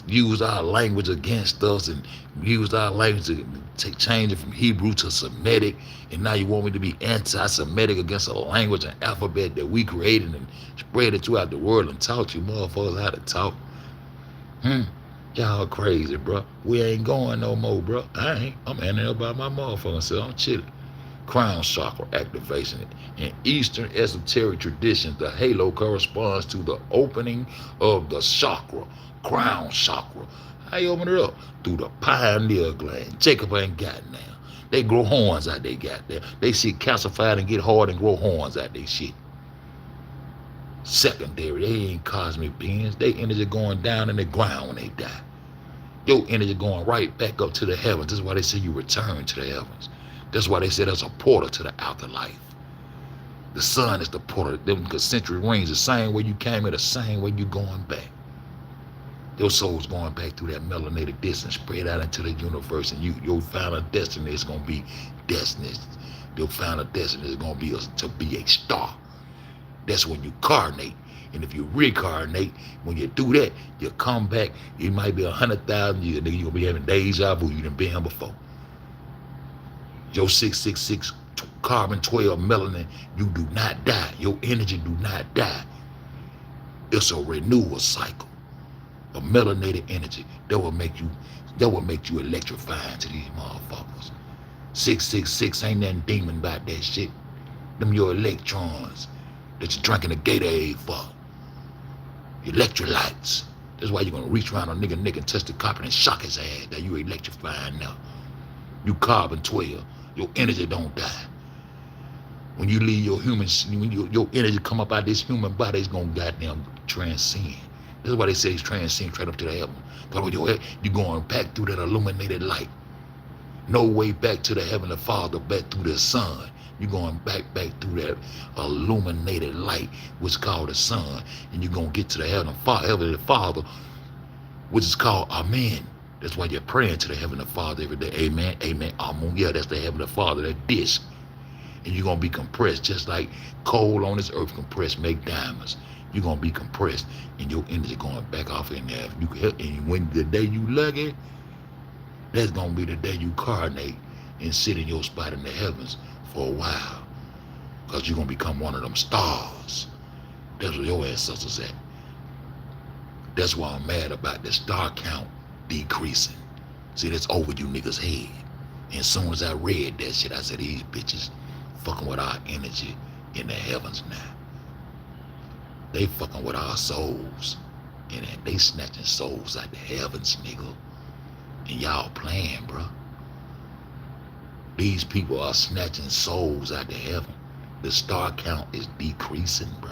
used our language against us, and used our language to change it from Hebrew to Semitic. And now you want me to be anti-Semitic against a language and alphabet that we created and spread it throughout the world and taught you motherfuckers how to talk. Y'all crazy, bro. We ain't going no more, bro. I ain't. I'm handing up by my motherfucker, so I'm chilling. Crown chakra activation. In Eastern esoteric traditions, the halo corresponds to the opening of the chakra, crown chakra. How you open it up? Through the pineal gland. Jacob ain't got now. They grow horns out they got there. They see calcified and get hard and grow horns out they shit. Secondary, they ain't cosmic beings. They energy going down in the ground when they die. Your energy going right back up to the heavens. This is why they say you return to the heavens. That's why they say there's a portal to the afterlife. The sun is the portal. Them concentric rings, the same way you came here, the same way you going back. Your soul's going back through that melanated disc and spread out into the universe, and your final destiny is going to be destiny. Your final destiny is going to be to be a star. That's when you carnate. And if you reincarnate, when you do that, you come back. It might be 100,000 years. Nigga, you're going to be having deja vu. You done been here before. Your 666 carbon 12 melanin, you do not die. Your energy do not die. It's a renewal cycle. A melanated energy that will make you electrifying to these motherfuckers. 666 ain't nothing demon about that shit. Them your electrons that you're drinking a Gatorade for. Electrolytes. That's why you're gonna reach around a nigga and touch the carpet and shock his ass that you electrifying now. You carbon 12. Your energy don't die. When you leave your when your energy come up out this human body, it's gonna goddamn transcend. This is why they say it's transcend straight up to the heaven. Because with your head, you're going back through that illuminated light. No way back to the heavenly Father, back through the sun. You're going back through that illuminated light, which is called the sun. And you're going to get to the heavenly Father, which is called Amen. That's why you're praying to the heavenly Father every day. Amen, amen, amen. Yeah, that's the heavenly Father, that disc. And you're going to be compressed, just like coal on this earth compressed make diamonds. You're going to be compressed, and your energy going back off in there. And when the day you lucky, that's going to be the day you carnate and sit in your spot in the heavens for a while. Because you're going to become one of them stars. That's where your ancestors at. That's why I'm mad about the star count decreasing. See, that's over you niggas' head. And as soon as I read that shit, I said, these bitches fucking with our energy in the heavens now. They fucking with our souls. And they snatching souls out the heavens, nigga. And y'all playing, bro. These people are snatching souls out the heaven. The star count is decreasing, bro.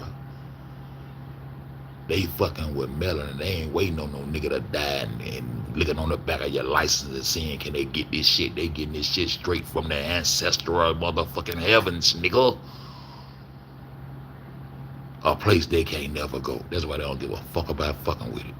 They fucking with melanin. They ain't waiting on no nigga to die and looking on the back of your license and seeing can they get this shit. They getting this shit straight from the ancestral motherfucking heavens, nigga. A place they can't never go. That's why they don't give a fuck about fucking with it.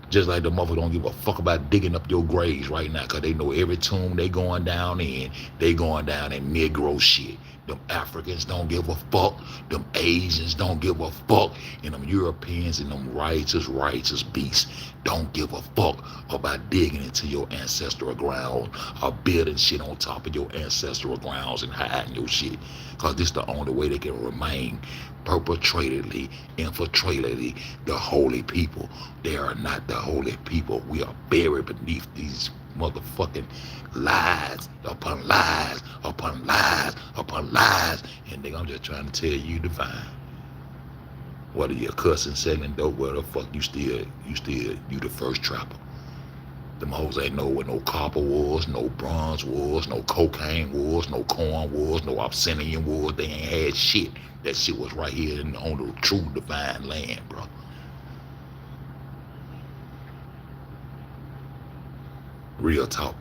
Just like the motherfuckers don't give a fuck about digging up your graves right now, because they know every tomb they going down in Negro shit. Them Africans don't give a fuck. Them Asians don't give a fuck. And them Europeans and them righteous beasts don't give a fuck about digging into your ancestral ground or building shit on top of your ancestral grounds and hiding your shit. Because this is the only way they can remain perpetratedly, infiltratedly the holy people. They are not the holy people. We are buried beneath these motherfucking lies upon lies upon lies upon lies. And nigga, I'm just trying to tell you, divine. Whether you're cussing, selling dope, where the fuck you the first trapper. Them hoes ain't know what no copper was, no bronze was, no cocaine was, no corn was, no obsidian was. They ain't had shit. That shit was right here on the true divine land, bro. Real talk.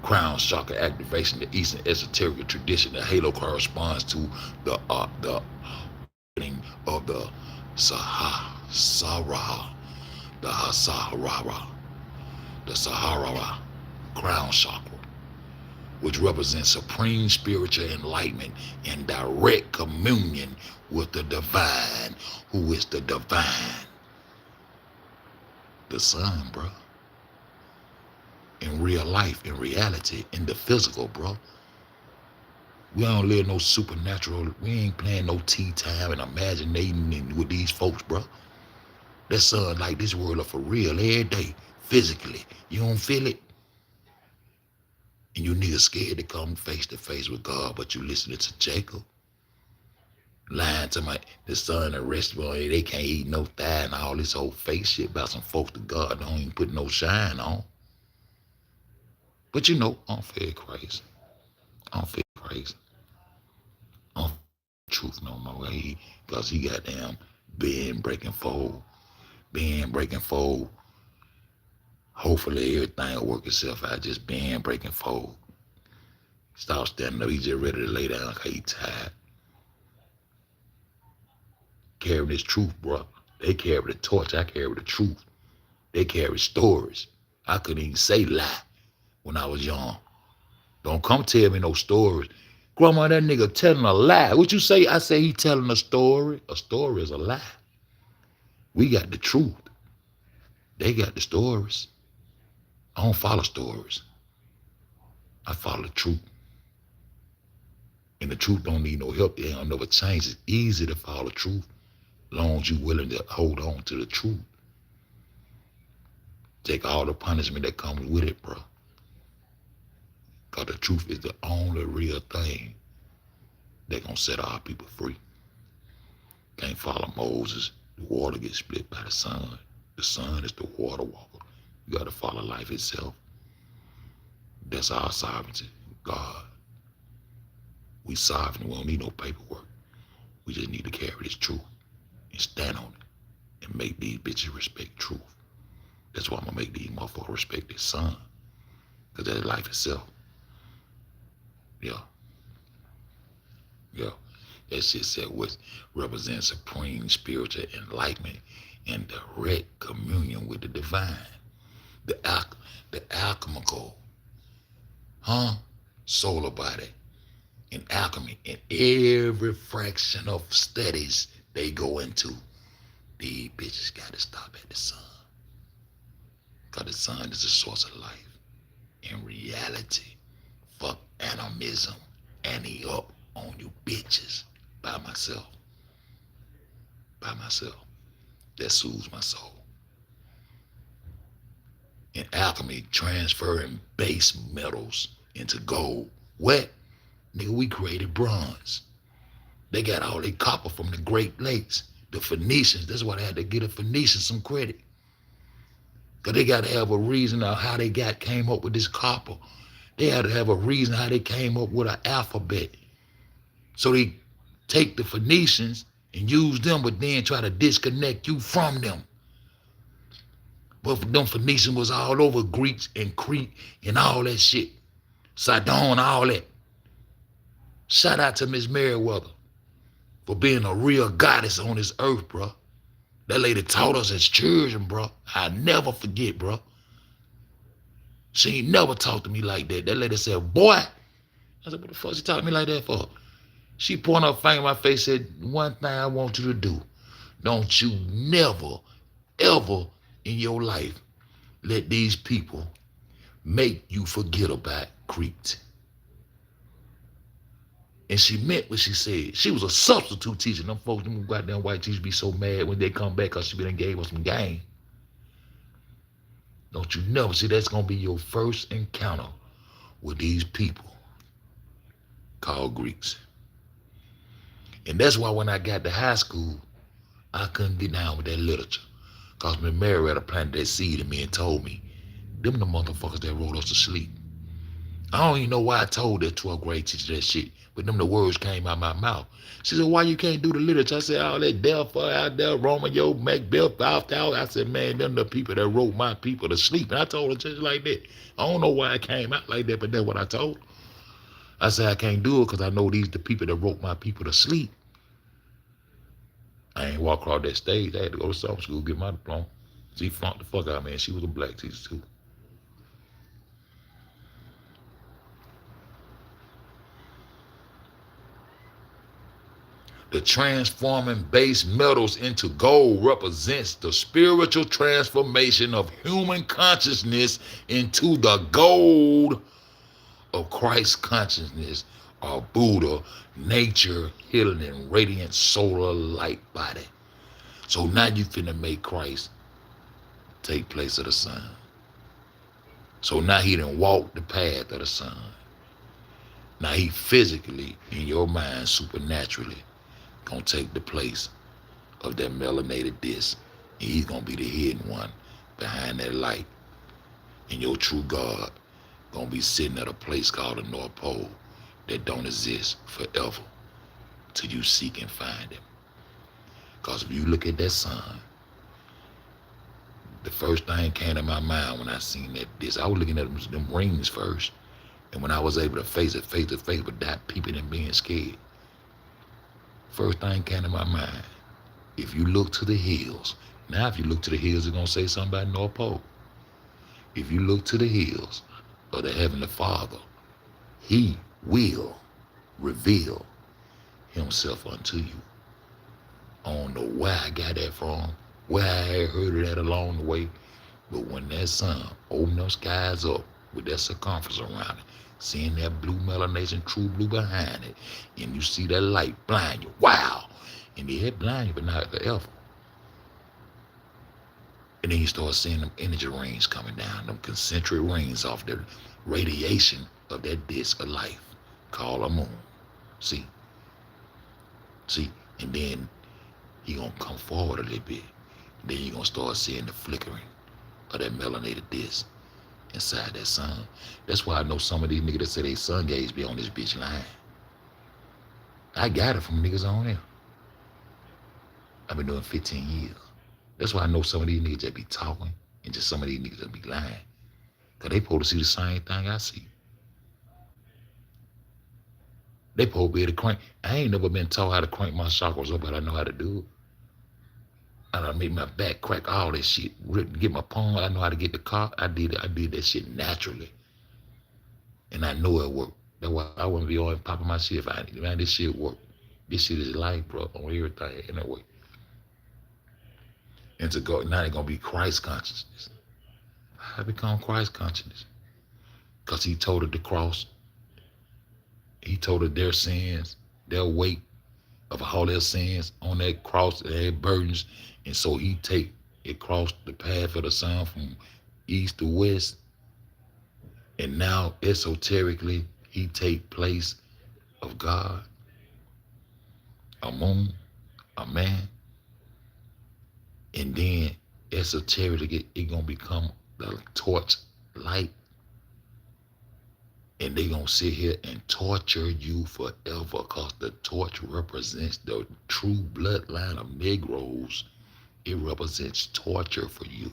Crown chakra activation, the Eastern esoteric tradition. The halo corresponds to the of the Sahara, the Sahara crown chakra, which represents supreme spiritual enlightenment and direct communion with the divine, who is the divine, the sun, bro. In real life, in reality, in the physical, bro. We don't live no supernatural. We ain't playing no tea time and imaginating with these folks, bro. That sun like this world for real every day, physically. You don't feel it? And you niggas scared to come face to face with God, but you listening to Jacob. Lying to the son and restaurant, they can't eat no thigh and all this old fake shit about some folks that God don't even put no shine on. But you know, I don't feel crazy. I don't feel crazy. I don't feel truth no more. Because he goddamn been breaking fold. Been breaking fold. Hopefully everything will work itself out. Just been breaking fold. Stop standing up. He just ready to lay down because he tired. Carrying this truth, bro. They carry the torch. I carry the truth. They carry stories. I couldn't even say lie when I was young. Don't come tell me no stories. Grandma, that nigga telling a lie. What you say? I say he telling a story. A story is a lie. We got the truth. They got the stories. I don't follow stories. I follow the truth. And the truth don't need no help. It don't never change. It's easy to follow the truth as long as you willing to hold on to the truth. Take all the punishment that comes with it, bro. Because the truth is the only real thing that gonna set our people free. Can't follow Moses. The water gets split by the sun. The sun is the water walker. You gotta follow life itself. That's our sovereignty. God. We sovereign. We don't need no paperwork. We just need to carry this truth and stand on it and make these bitches respect truth. That's why I'm gonna make these motherfuckers respect this sun. Because that's life itself. Yeah. Yeah. That shit said what represents supreme spiritual enlightenment and direct communion with the divine. The alchemical, solar body and alchemy in every fraction of studies they go into. These bitches gotta stop at the sun. Cause the sun is the source of life. In reality, fuck animism, Annie up on you bitches by myself. By myself. That soothes my soul. In alchemy, transferring base metals into gold. What? Nigga, we created bronze. They got all their copper from the Great Lakes. The Phoenicians, that's why they had to get the Phoenicians some credit. Because they got to have a reason of how they came up with this copper. They had to have a reason how they came up with an alphabet. So they take the Phoenicians and use them, but then try to disconnect you from them. But them Phoenicians was all over Greeks and Crete and all that shit. Sidon, all that. Shout out to Miss Meriwether for being a real goddess on this earth, bro. That lady taught us as children, bro. I never forget, bro. She ain't never talked to me like that. That lady said, boy. I said, what the fuck she talking to me like that for? She pointed her finger in my face and said, one thing I want you to do. Don't you never, ever in your life let these people make you forget about Crete. And she meant what she said. She was a substitute teacher. Them folks, them goddamn white teachers be so mad when they come back because she been gave us some game. Don't you never see that's going to be your first encounter with these people called Greeks. And that's why when I got to high school, I couldn't get down with that literature. Because Miss Meriwether planted that seed in me and told me, Them the motherfuckers that rolled us to sleep. I don't even know why I told that 12th grade teacher that shit, but them the words came out my mouth. She said, why you can't do the literature? I said, all that Delphi out there, Romeo, Macbeth, out there. I said, man, them the people that wrote my people to sleep. And I told her just like that. I don't know why it came out like that, but that's what I told her. I said, I can't do it because I know these the people that wrote my people to sleep. I ain't walk across that stage. I had to go to summer school, get my diploma. She flunked the fuck out of me, and she was a black teacher too. The transforming base metals into gold represents the spiritual transformation of human consciousness into the gold of Christ's consciousness or Buddha, nature, healing, and radiant solar light body. So now you finna make Christ take place of the sun. So now he done walked the path of the sun. Now he physically, in your mind, supernaturally, gonna take the place of that melanated disc. And he's gonna be the hidden one behind that light. And your true God gonna be sitting at a place called the North Pole that don't exist forever till you seek and find him. Because if you look at that sun, the first thing came to my mind when I seen that disc, I was looking at them rings first. And when I was able to face it face to face without peeping and being scared, first thing came to my mind, if you look to the hills, now if you look to the hills, it's gonna say something about North Pole. If you look to the hills of the Heavenly Father, he will reveal himself unto you. I don't know where I got that from, where I had heard of that along the way, but when that sun opened those skies up with that circumference around it, seeing that blue melanation, true blue behind it, and you see that light blind you, wow, and it had blind you, but not forever. And then you start seeing them energy rings coming down, them concentric rings off the radiation of that disc of life called a moon. See, and then he gonna come forward a little bit. Then you're gonna start seeing the flickering of that melanated disc inside that sun. That's why I know some of these niggas that say they sun gaze be on this bitch line. I got it from niggas on there. I've been doing 15 years. That's why I know some of these niggas that be talking and just some of these niggas that be lying. Cause they supposed to see the same thing I see. They supposed to be able to crank. I ain't never been taught how to crank my chakras up, but I know how to do it. I done made my back crack, all that shit. Get my palm, I know how to get the car. I did that shit naturally. And I know it worked. That's why I wouldn't be on popping my shit if I didn't. Man, this shit work. This shit is life, bro, on everything anyway. And to go, now they're gonna be Christ consciousness. How become Christ consciousness? Because he told it the cross. He told it their sins, their weight of all their sins on that cross, their burdens. And so he take it across the path of the sun from east to west. And now esoterically, he take place of God, a moon, a man. And then esoterically, it gonna become the torch light. And they gonna sit here and torture you forever because the torch represents the true bloodline of Negroes. It represents torture for you.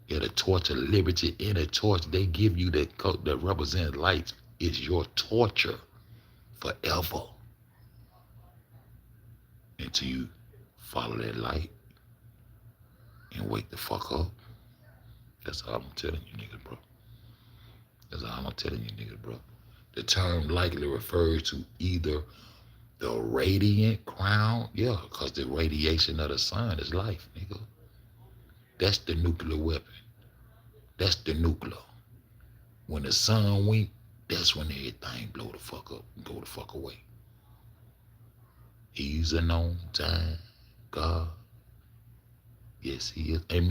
Yeah, the torch of liberty in a torch they give you that represents light is your torture forever until you follow that light and wake the fuck up. That's all I'm telling you niggas, bro. That's all I'm telling you niggas, bro. The term likely refers to either the radiant crown, yeah, because the radiation of the sun is life, nigga. That's the nuclear weapon. That's the nuclear. When the sun wink, that's when everything blow the fuck up and go the fuck away. He's an on time God. Yes, he is. Ain't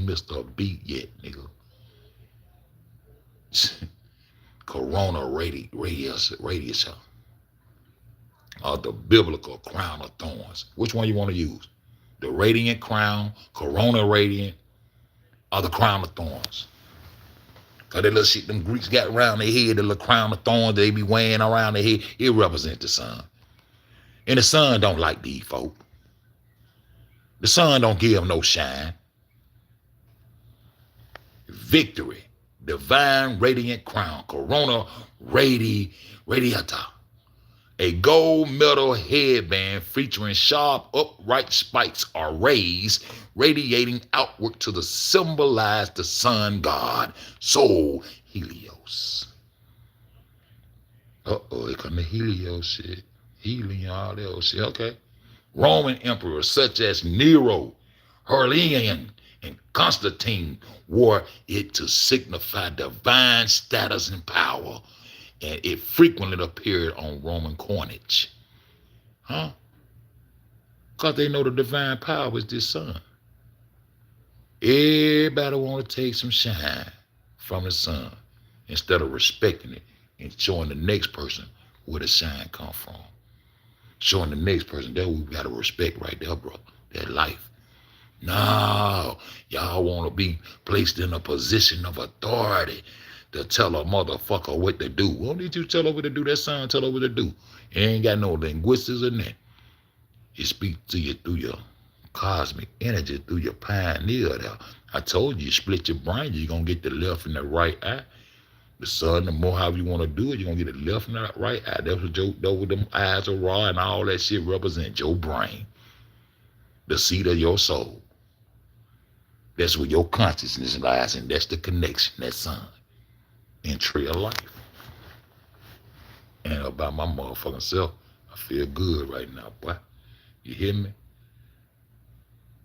Mr. Beat yet, nigga. Corona radiation. Or the biblical crown of thorns. Which one you want to use? The radiant crown, corona radiant, or the crown of thorns? Cause that little shit them Greeks got around their head, the little crown of thorns they be wearing around their head, it represents the sun. And the sun don't like these folk. The sun don't give them no shine. Victory, divine radiant crown, corona radiata. A gold metal headband featuring sharp upright spikes or rays radiating outward to the symbolize the sun god, Sol Helios. Uh-oh, here come the Helios shit. Helium, all that old shit. Okay. Roman emperors such as Nero, Herlian, and Constantine wore it to signify divine status and power, and it frequently appeared on Roman coinage. Huh? Because they know the divine power is this sun. Everybody want to take some shine from the sun instead of respecting it and showing the next person where the shine come from. Showing the next person that we got to respect right there, bro. That life. No, y'all want to be placed in a position of authority to tell a motherfucker what to do. Why don't you tell her what to do? That son tell her what to do. It ain't got no linguistics in that. It speaks to you through your cosmic energy, through your pioneer there. I told you, split your brain, you're going to get the left and the right eye. The sun, the more however you want to do it, you're going to get the left and the right eye. That's what them eyes are raw and all that shit represent your brain. The seat of your soul. That's where your consciousness lies, and that's the connection, that sun. And tree of life. And about my motherfucking self, I feel good right now, boy. You hear me?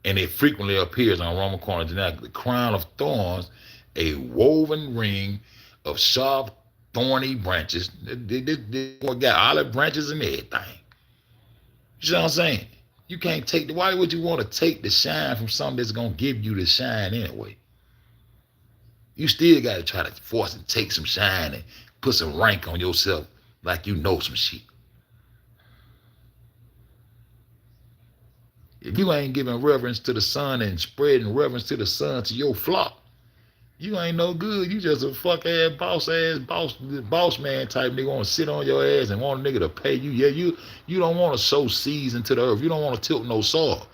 And it frequently appears on Roman coinage. Now, the crown of thorns, a woven ring of sharp, thorny branches. This boy got olive branches and everything. You know what I'm saying? You can't take why would you want to take the shine from something that's going to give you the shine anyway? You still got to try to force and take some shine and put some rank on yourself like you know some shit. If you ain't giving reverence to the sun and spreading reverence to the sun to your flock, you ain't no good. You just a fuck-ass boss man type nigga want to sit on your ass and want a nigga to pay you. Yeah, you don't want to sow seeds into the earth. You don't want to tilt no soil.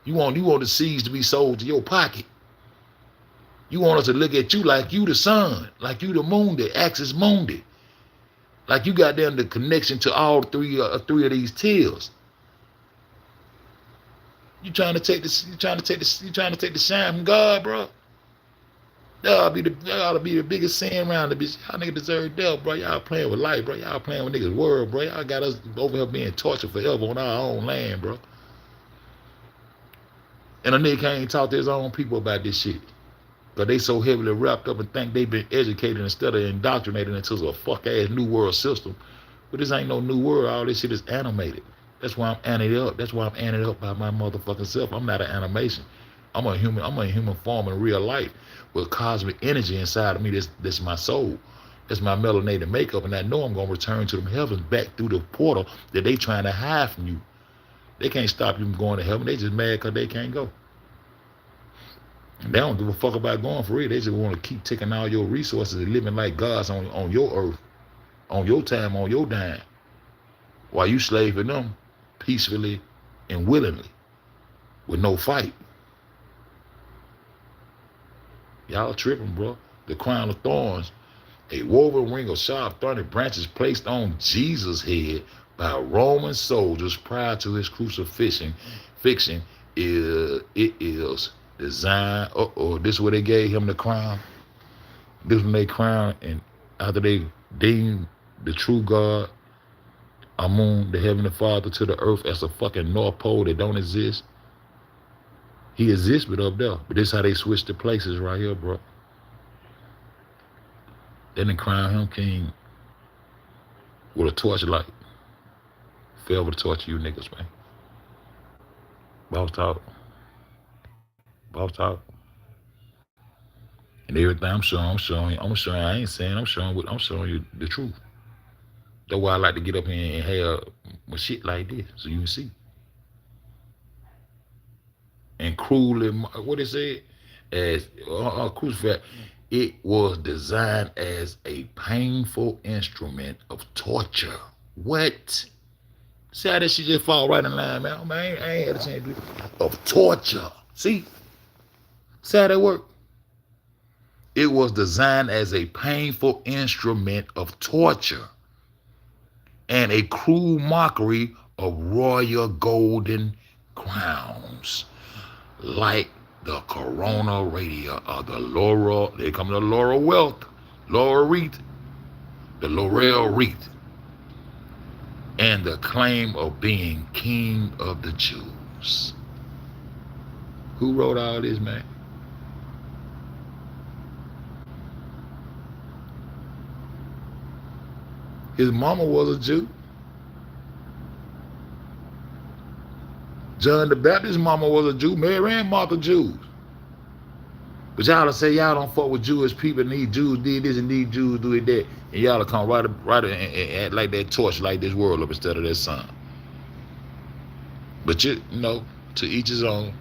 You want the seeds to be sold to your pocket. You want us to look at you like you the sun, like you the moon, the axis mundi. Like you got them the connection to all three of these tails. You trying to take the shine from God, bro. That ought to be the biggest sin around the bitch. Y'all niggas deserve death, bro. Y'all playing with life, bro. Y'all playing with niggas' world, bro. Y'all got us over here being tortured forever on our own land, bro. And a nigga can't even talk to his own people about this shit. But they so heavily wrapped up and think they've been educated instead of indoctrinated into a fuck-ass new world system. But this ain't no new world. All this shit is animated. That's why I'm animated up. That's why I'm animated up by my motherfucking self. I'm not an animation. I'm a human form in real life with cosmic energy inside of me. That's my soul. That's my melanated makeup. And I know I'm going to return to them heavens back through the portal that they trying to hide from you. They can't stop you from going to heaven. They just mad because they can't go. And they don't give a fuck about going for real. They just want to keep taking all your resources and living like gods on your earth, on your time, on your dime, while you slaving them peacefully and willingly with no fight. Y'all tripping, bro. The crown of thorns, a woven ring of sharp thorny branches placed on Jesus' head by Roman soldiers prior to his crucifixion. It is designed. This is where they gave him the crown. This when they crown, and after they deemed the true God, Amun, the Heavenly Father, to the earth as a fucking North Pole that don't exist. He exists, but up there. But this is how they switch the places right here, bro. Then they crown him king with a torchlight. Forever to torture you niggas, man. Boss talk. Boss talk. And everything I'm showing you. I ain't saying I'm showing you the truth. That's why I like to get up here and have shit like this so you can see. And cruelly, what it said, as crucified, It was designed as a painful instrument of torture. What? See how that shit just fall right in line, man. Man, I ain't had a chance to do it. Of torture. See how that work? It was designed as a painful instrument of torture and a cruel mockery of royal golden crowns, like the Corona Radio or the Laurel. They come to the Laurel Wealth, Laurel Wreath, the Laurel Wreath, and the claim of being king of the Jews. Who wrote all this, man? His mama was a Jew. John the Baptist's mama was a Jew. Mary and Martha Jews. But y'all will say y'all don't fuck with Jewish people and these Jews did this and these Jews do that. And y'all will come right and act like that torch, like this world up instead of that sun. But you know, to each his own.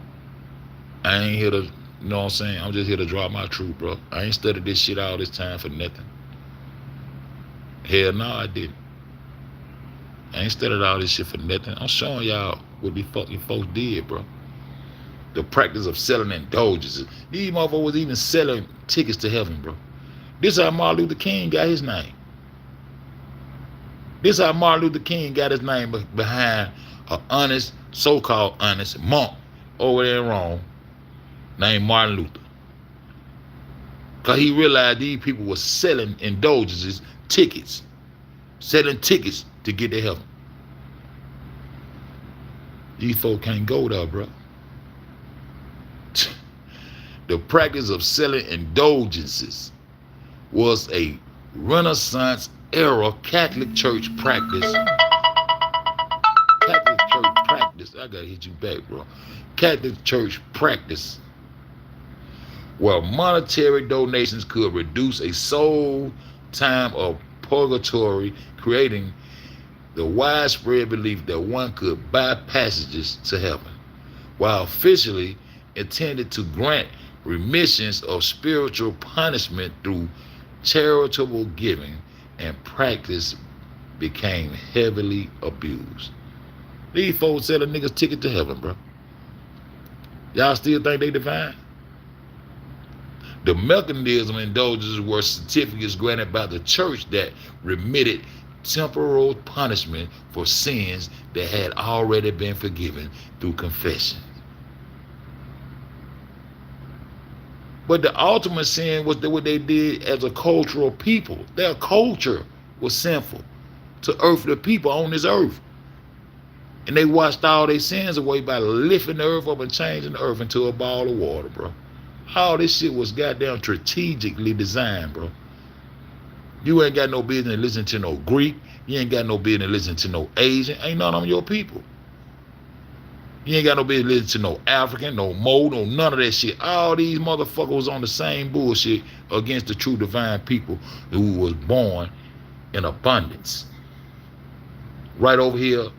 I ain't here to, you know what I'm saying? I'm just here to drop my truth, bro. I ain't studied this shit all this time for nothing. Hell no, I didn't. I ain't studied all this shit for nothing. I'm showing y'all what these fucking folks did, bro. The practice of selling indulgences. These motherfuckers was even selling tickets to heaven, bro. This how Martin Luther King got his name. This how Martin Luther King got his name behind an honest, so-called honest monk over there in Rome named Martin Luther. Because he realized these people were selling indulgences, tickets, selling tickets to get to heaven. These folks can't go there, bro. The practice of selling indulgences was a Renaissance era Catholic Church practice. Catholic Church practice. I gotta hit you back, bro. Catholic Church practice where monetary donations could reduce a soul time of purgatory, creating the widespread belief that one could buy passages to heaven, while officially intended to grant remissions of spiritual punishment through charitable giving, and practice became heavily abused. These folks sell a nigga's ticket to heaven, bro. Y'all still think they divine? The mechanism indulgences were certificates granted by the church that remitted temporal punishment for sins that had already been forgiven through confession. But the ultimate sin was what they did as a cultural people. Their culture was sinful to earthly people on this earth. And they washed all their sins away by lifting the earth up and changing the earth into a ball of water, bro. All this shit was goddamn strategically designed, bro. You ain't got no business listening to no Greek. You ain't got no business listening to no Asian. Ain't none of them your people. You ain't got no business listening to no African, no Mo, no none of that shit. All these motherfuckers was on the same bullshit against the true divine people who was born in abundance. Right over here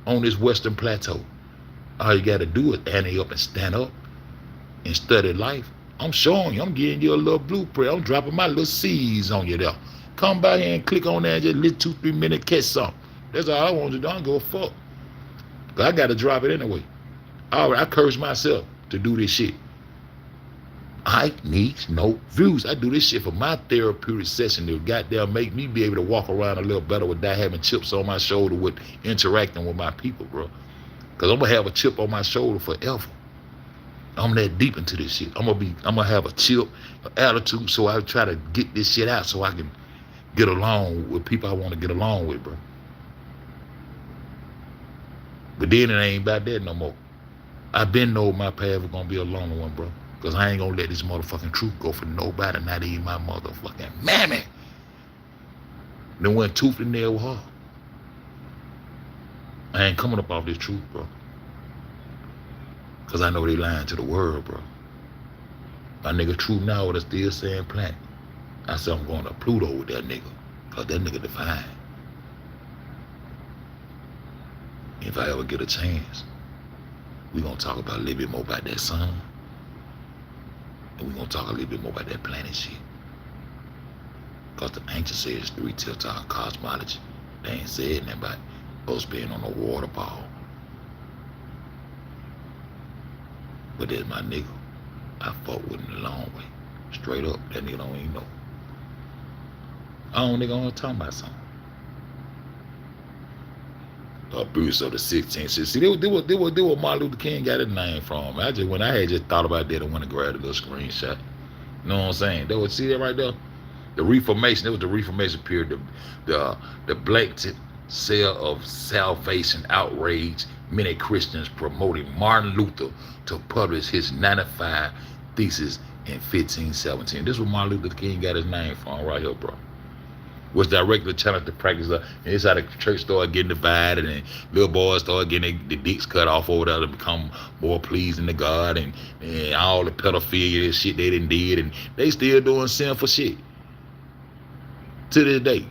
on this Western Plateau. All you got to do is ante up and stand up and study life. I'm showing you. I'm giving you a little blueprint. I'm dropping my little seeds on you there. Come by here and click on that and just little 2-3 minute catch something. That's all I want to do. I don't give a fuck. Cause I got to drop it anyway. I curse myself to do this shit. I need no views. I do this shit for my therapeutic session to goddamn make me be able to walk around a little better without having chips on my shoulder with interacting with my people, bro. Cause I'm gonna have a chip on my shoulder forever. I'm that deep into this shit. I'm gonna have a chip, an attitude, so I try to get this shit out so I can get along with people I want to get along with, bro. But then it ain't about that no more. I been know my path was gonna be a long one, bro. Cause I ain't gonna let this motherfucking truth go for nobody, not even my motherfucking mammy. Then went tooth and nail with her. I ain't coming up off this truth, bro. Cause I know they lying to the world, bro. My nigga True Now is still saying planet. I said I'm going to Pluto with that nigga. Cause that nigga divine. If I ever get a chance, we gonna talk a little bit more about that sun. And we gonna talk a little bit more about that planet shit. Because the ancient says 3 tile cosmology. They ain't said nothing about us being on a water ball. But that's my nigga. I fought with him the long way. Straight up. That nigga don't even know. I don't nigga want to talk about something. Bruce of the 16th century. See, they were Martin Luther King got his name from. When I had just thought about that, I went and grabbed a little screenshot. You know what I'm saying? They would see that right there. The Reformation. It was the Reformation period. The blatant sale of salvation outrage many Christians promoting Martin Luther to publish his 95 thesis in 1517. This is where Martin Luther King got his name from, right here, bro. Was directly challenged to practice. And it's how the church started getting divided, and little boys started getting their dicks cut off over there to become more pleasing to God, and all the pedophilia and shit they done did, and they still doing sinful shit to this day.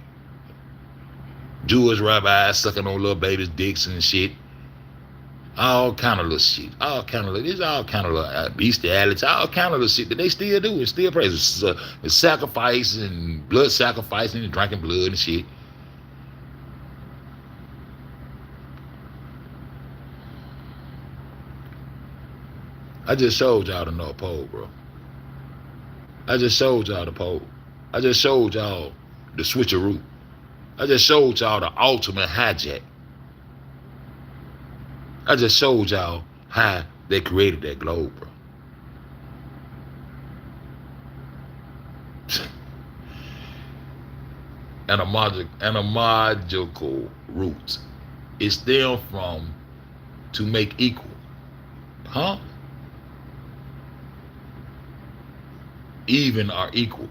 Jewish rabbis sucking on little babies' dicks and shit. All kind of little shit. All kind of little bestiality. All kind of little shit that they still do and still praise. Sacrifice and blood sacrificing and drinking blood and shit. I just showed y'all the North Pole, bro. I just showed y'all the pole. I just showed y'all the switcheroo. I just showed y'all the ultimate hijack. I just showed y'all how they created that globe, bro. Etymological roots. It stems from to make equal. Huh? Even or equal.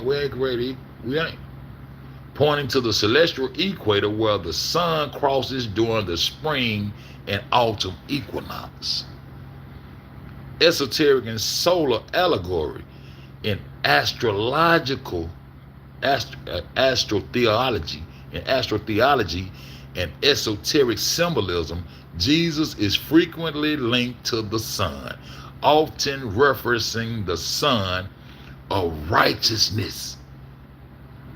We ain't created equal. We ain't. Pointing to the celestial equator where the sun crosses during the spring and autumn equinox. Esoteric and solar allegory in astrotheology and esoteric symbolism, Jesus is frequently linked to the sun, often referencing the sun of righteousness.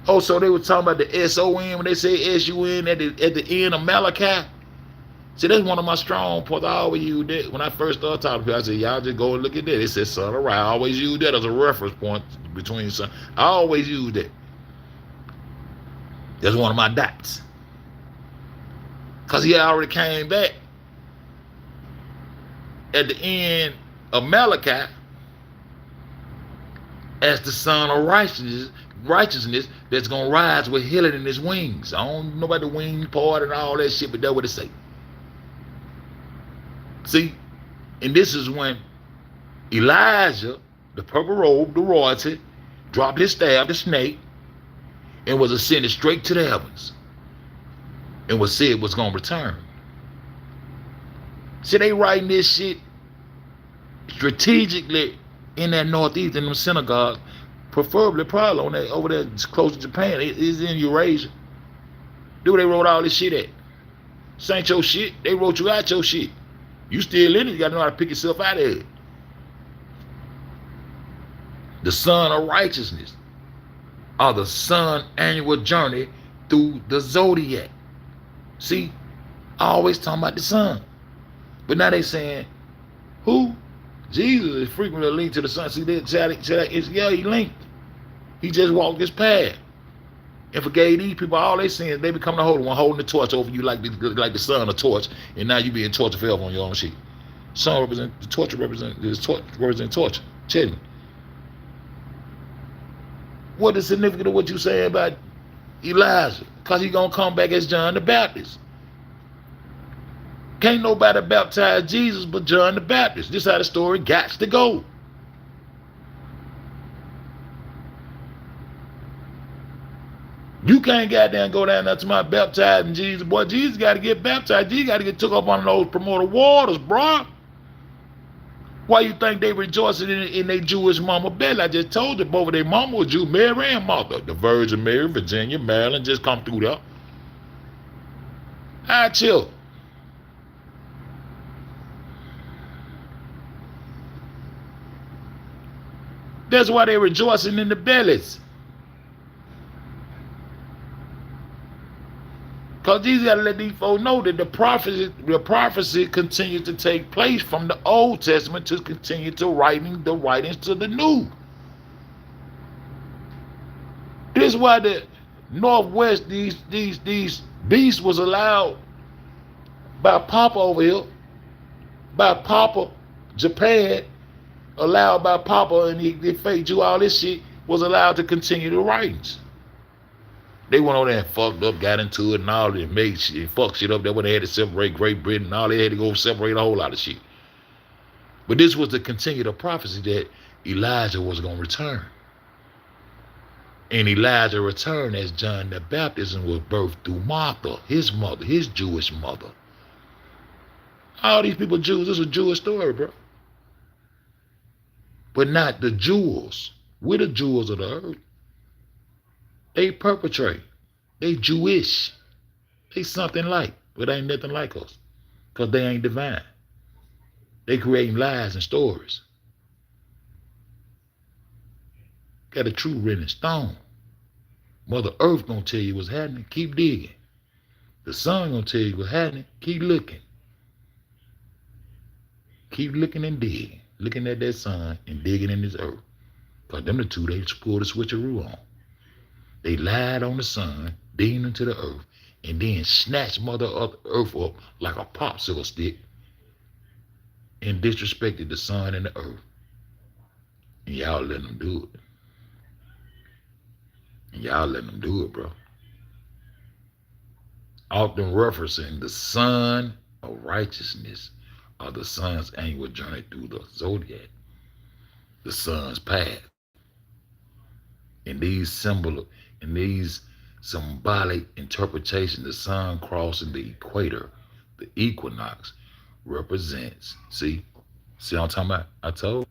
Oh, so they were talking about the S-O-N when they say S-U-N at the end of Malachi? See, that's one of my strong points. I always use that. When I first started talking to people, I said, y'all just go and look at that. It says son of right. I always use that as a reference point between son. I always use that. That's one of my dots. Because he already came back at the end of Malachi as the son of righteousness that's gonna rise with healing in his wings. I don't know about the wing part and all that shit, but that's what it say. See, and this is when Elijah, the purple robe, the royalty, dropped his staff, the snake, and was ascended straight to the heavens, and was said was gonna return. See, they writing this shit strategically in that northeast in them synagogues. Preferably probably on that over there close to Japan. It's in Eurasia. Dude, they wrote all this shit at. This ain't your shit. They wrote you out your shit. You still in it. You gotta know how to pick yourself out of it. The sun of righteousness, or the sun annual journey through the zodiac. See, I always talking about the sun. But now they saying, who? Jesus is frequently linked to the sun. See, yeah, he linked. He just walked this path and forgave these people all they sins. They become the holy one, holding the torch over you like the sun, a torch, and now you being tortured forever on your own shit. Sun represent the torch, represent torture. Tell me, what is significant of what you saying about Elijah? Because he gonna come back as John the Baptist. Can't nobody baptize Jesus but John the Baptist. This is how the story got to go. You can't goddamn go down there to my baptizing Jesus. Boy, Jesus got to get baptized. Jesus got to get took up on those promoted waters, bro. Why you think they rejoicing in their Jewish mama belly? I just told you both of their mama was Jew, Mary and Martha. The Virgin Mary, Virginia, Maryland, just come through there. I chill. That's why they rejoicing in the bellies. Because Jesus got to let these folks know that the prophecy continues to take place from the Old Testament to continue to the writings to the New. This is why the Northwest, these beasts was allowed by Papa over here, by Papa, Japan, allowed by Papa, and they faked you all this shit, was allowed to continue the writings. They went over there and fucked up, got into it, and all that, made shit, fucked shit up. That's when they had to separate Great Britain, and all they had to go separate a whole lot of shit. But this was to continue the prophecy that Elijah was going to return. And Elijah returned as John the Baptist was birthed through Martha, his mother, his Jewish mother. All these people Jews, this is a Jewish story, bro. But not the jewels. We're the jewels of the earth. They perpetrate. They Jewish. They something like, but they ain't nothing like us. Because they ain't divine. They creating lies and stories. Got a truth written in stone. Mother Earth gonna tell you what's happening. Keep digging. The sun gonna tell you what's happening. Keep looking. Keep looking and digging. Looking at that sun and digging in this earth. Because them the two they pulled the switcheroo on. They lied on the sun, digging into the earth, and then snatched Mother Earth up like a popsicle stick and disrespected the sun and the earth. And y'all letting them do it. And y'all letting them do it, bro. Often referencing the sun of righteousness or the sun's annual journey through the zodiac, the sun's path. In these symbolic interpretations, the sun crossing the equator, the equinox, represents. See what I'm talking about? I told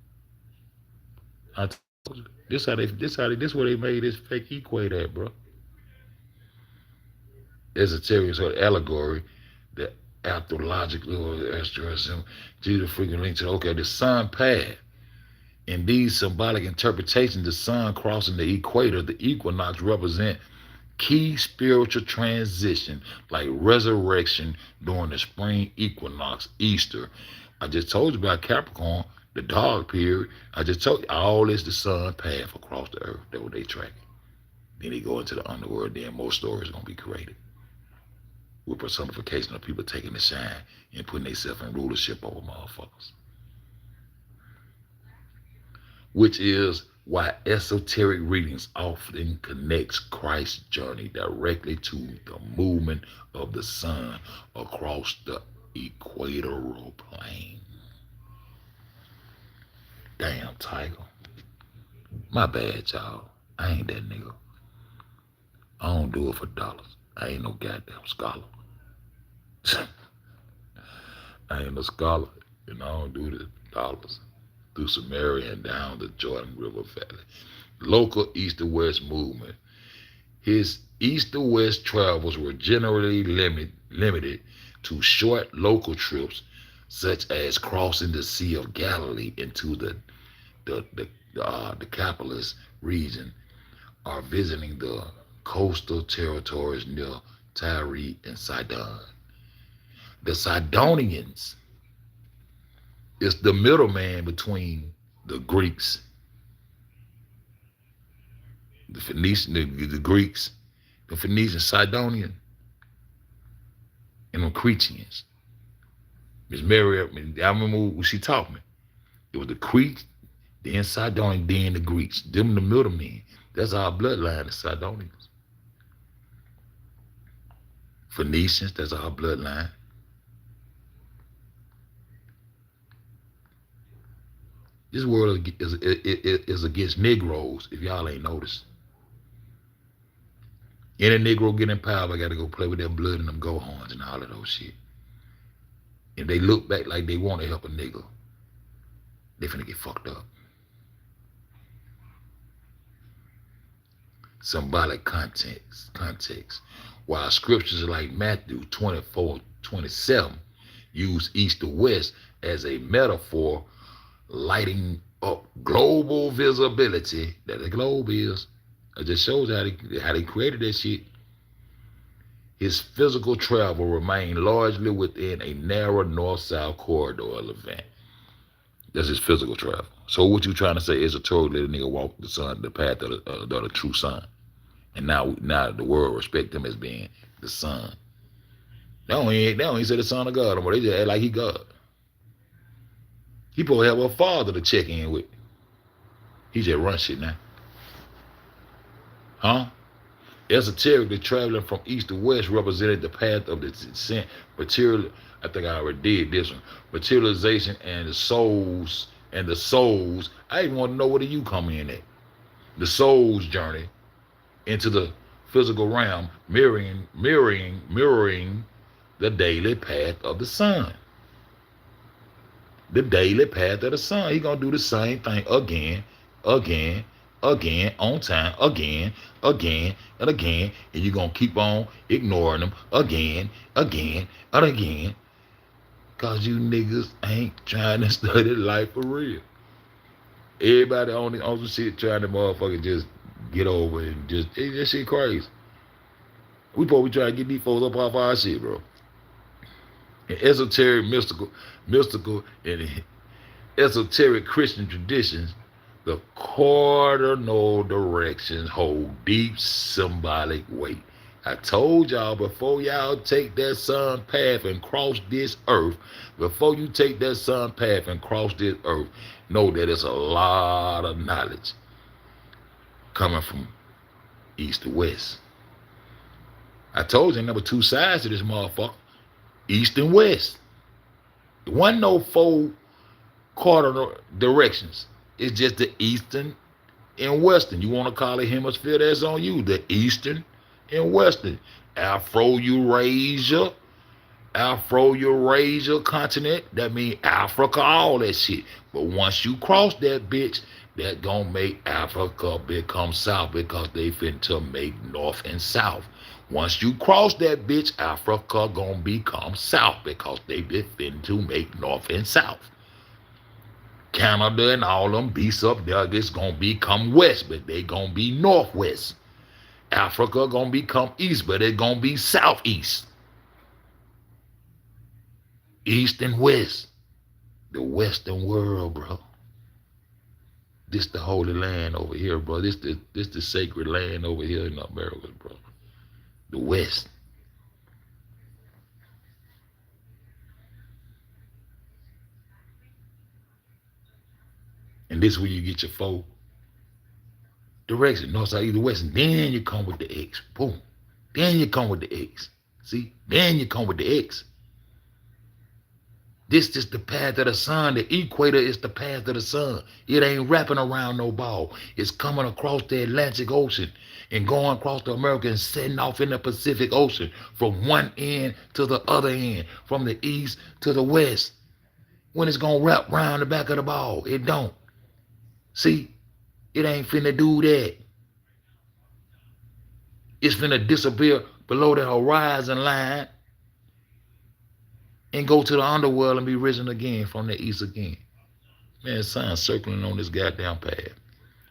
you. This where they made this fake equator at, bro. Esoteric sort of allegory, the astrological or asterism, Jesus freaking linked to, okay, the sun path. In these symbolic interpretations, the sun crossing the equator, the equinox, represent key spiritual transition like resurrection during the spring equinox, Easter. I just told you about Capricorn, the dog period. I just told you all this the sun path across the earth. That's what they tracking. Then they go into the underworld, then more stories gonna be created. With personification of people taking the shine and putting themselves in rulership over motherfuckers. Which is why esoteric readings often connects Christ's journey directly to the movement of the sun across the equatorial plane. Damn, Tiger. My bad, y'all. I ain't that nigga. I don't do it for dollars. I ain't no goddamn scholar. I ain't no scholar, and I don't do the dollars. Through Samaria and down the Jordan River Valley. Local east-to-west movement. His east-to-west travels were generally limited to short local trips, such as crossing the Sea of Galilee into the Decapolis region, or visiting the coastal territories near Tyre and Sidon. The Sidonians is the middleman between the Greeks, the Phoenician, the Greeks, the Phoenician, Sidonian, and the Cretians. Miss Mary, I remember when she taught me. It was the Cretes, then Sidonian, then the Greeks. Them the middlemen. That's our bloodline, the Sidonians. Phoenicians, that's our bloodline. This world is against Negroes, if y'all ain't noticed. Any Negro get in power, I gotta go play with their blood and them go horns and all of those shit. If they look back like they want to help a nigga, they finna get fucked up. Symbolic context. While scriptures like Matthew 24:27 use east to west as a metaphor lighting up global visibility, that the globe is. It just shows how they created that shit. His physical travel remained largely within a narrow north-south corridor of event. That's his physical travel. So what you trying to say is a Torah let a nigga walk the sun, the path of the true sun, and now the world respect him as being the son. They don't even say the son of God anymore. They just act like he God. He probably have a father to check in with. He just run shit now, huh? Esoterically traveling from east to west represented the path of the descent, material. I think I already did this one. Materialization and the souls. I even want to know where do you come in at? The soul's journey into the physical realm, mirroring the daily path of the sun. The daily path of the sun. He gonna do the same thing again, on time, again, and again, and you're gonna keep on ignoring them again, and again, cause you niggas ain't trying to study life for real. Everybody on the shit trying to motherfucker just get over it and just that shit crazy. We probably try to get these folks up off our shit, bro. And mystical, and esoteric Christian traditions, the cardinal directions hold deep symbolic weight. I told y'all before y'all take that sun path and cross this earth, before you take that sun path and cross this earth, know that it's a lot of knowledge coming from east to west. I told you there were two sides to this motherfucker, east and west. There wasn't no four cardinal directions. It's just the eastern and western. You want to call it hemisphere, that's on you. The eastern and western. Afro-Eurasia continent, that means Africa, all that shit. But once you cross that bitch, that gonna make Africa become south because they finna make north and south. Once you cross that bitch, Africa gonna become south because they finna make north and south. Canada and all them beasts up there, it's gonna become west, but they gonna be northwest. Africa gonna become east, but it gonna be southeast. East and west. The western world, bro. This the holy land over here, bro. This the sacred land over here in America, bro. The west. And this is where you get your four direction, north, south, east, west, and then you come with the X. Boom. Then you come with the X. See? Then you come with the X. This is the path of the sun. The equator is the path of the sun. It ain't wrapping around no ball. It's coming across the Atlantic Ocean and going across the America and setting off in the Pacific Ocean from one end to the other end, from the east to the west. When it's gonna wrap around the back of the ball, it don't. See, it ain't finna do that. It's finna disappear below the horizon line and go to the underworld and be risen again from the east again. Man, sun's circling on this goddamn path.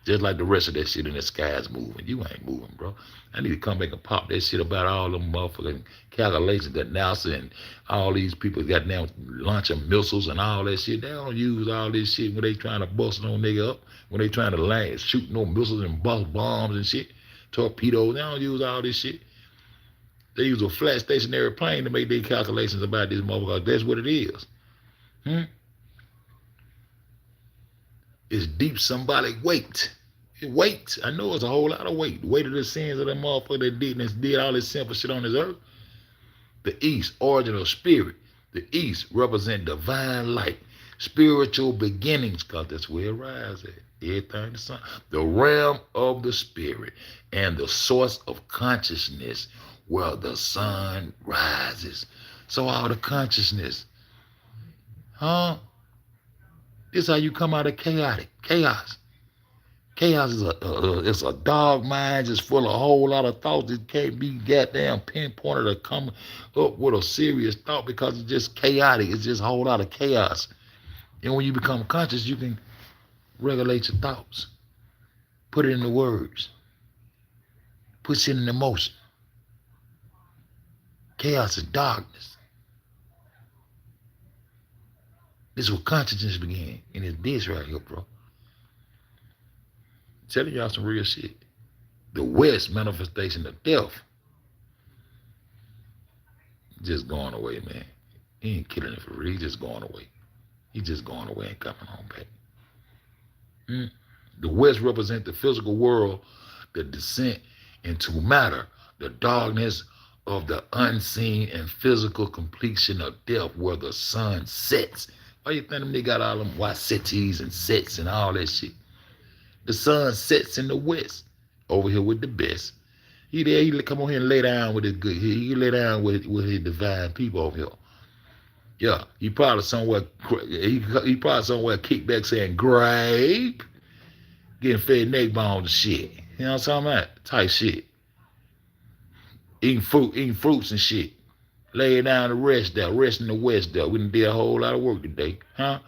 Just like the rest of that shit in the sky is moving. You ain't moving, bro. I need to come back and pop that shit about all them motherfucking calculations that NASA and all these people got now launching missiles and all that shit. They don't use all this shit when they trying to bust no nigga up. When they trying to land, shoot no missiles and bust bombs and shit. Torpedoes. They don't use all this shit. They use a flat stationary plane to make their calculations about this motherfucker. That's what it is. It's deep symbolic weight. Weight. I know it's a whole lot of weight. The weight of the sins of that motherfucker that did all this simple shit on this earth. The east, origin of spirit. The east represent divine light, spiritual beginnings, because that's where it rises at. Everything the sun. The realm of the spirit and the source of consciousness where the sun rises. So all the consciousness. This is how you come out of chaos. Chaos is it's a dog mind just full of a whole lot of thoughts that can't be goddamn pinpointed or come up with a serious thought because it's just chaotic. It's just a whole lot of chaos. And when you become conscious, you can regulate your thoughts. Put it into words. Put it in emotion. Chaos is darkness. This is where consciousness began. And it's this right here, bro. I'm telling y'all some real shit. The West manifestation of death just going away, man. He ain't killing it for real. He's just going away. He's just going away and coming home back. The West represents the physical world, the descent into matter, the darkness of the unseen and physical completion of death where the sun sets. Why you think they got all them white cities and sets and all that shit? The sun sets in the West. Over here with the best. He there, he come on here and lay down with his good. He lay down with his divine people over here. Yeah, he probably somewhere kicked back saying grape, getting fed neck bones and shit. You know what I'm talking about? Type shit. Eating fruits and shit. Laying down to rest there, rest in the West there. We done did a whole lot of work today, huh?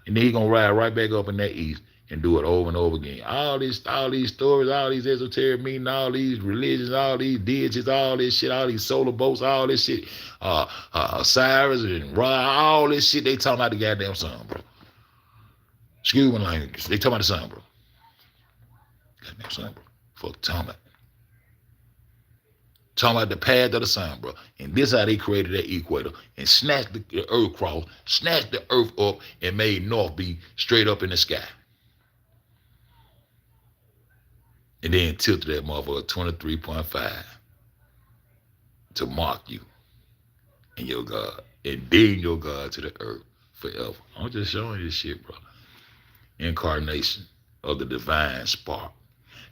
And then he gonna ride right back up in that East and do it over and over again. All these stories, all these esoteric meanings, all these religions, all these deities, all this shit, all these solar boats, all this shit, Cyrus and Ra, all this shit, they talking about the goddamn sun, bro. Excuse my language. They talking about the sun, bro. Goddamn sun, bro. Fuck talking about. Talking about the path of the sun, bro. And this how they created that equator and snatched the earth cross, snatched the earth up and made north be straight up in the sky. And then tilted that motherfucker 23.5 to mark you and your God. And then your God to the earth forever. I'm just showing you this shit, bro. Incarnation of the divine spark.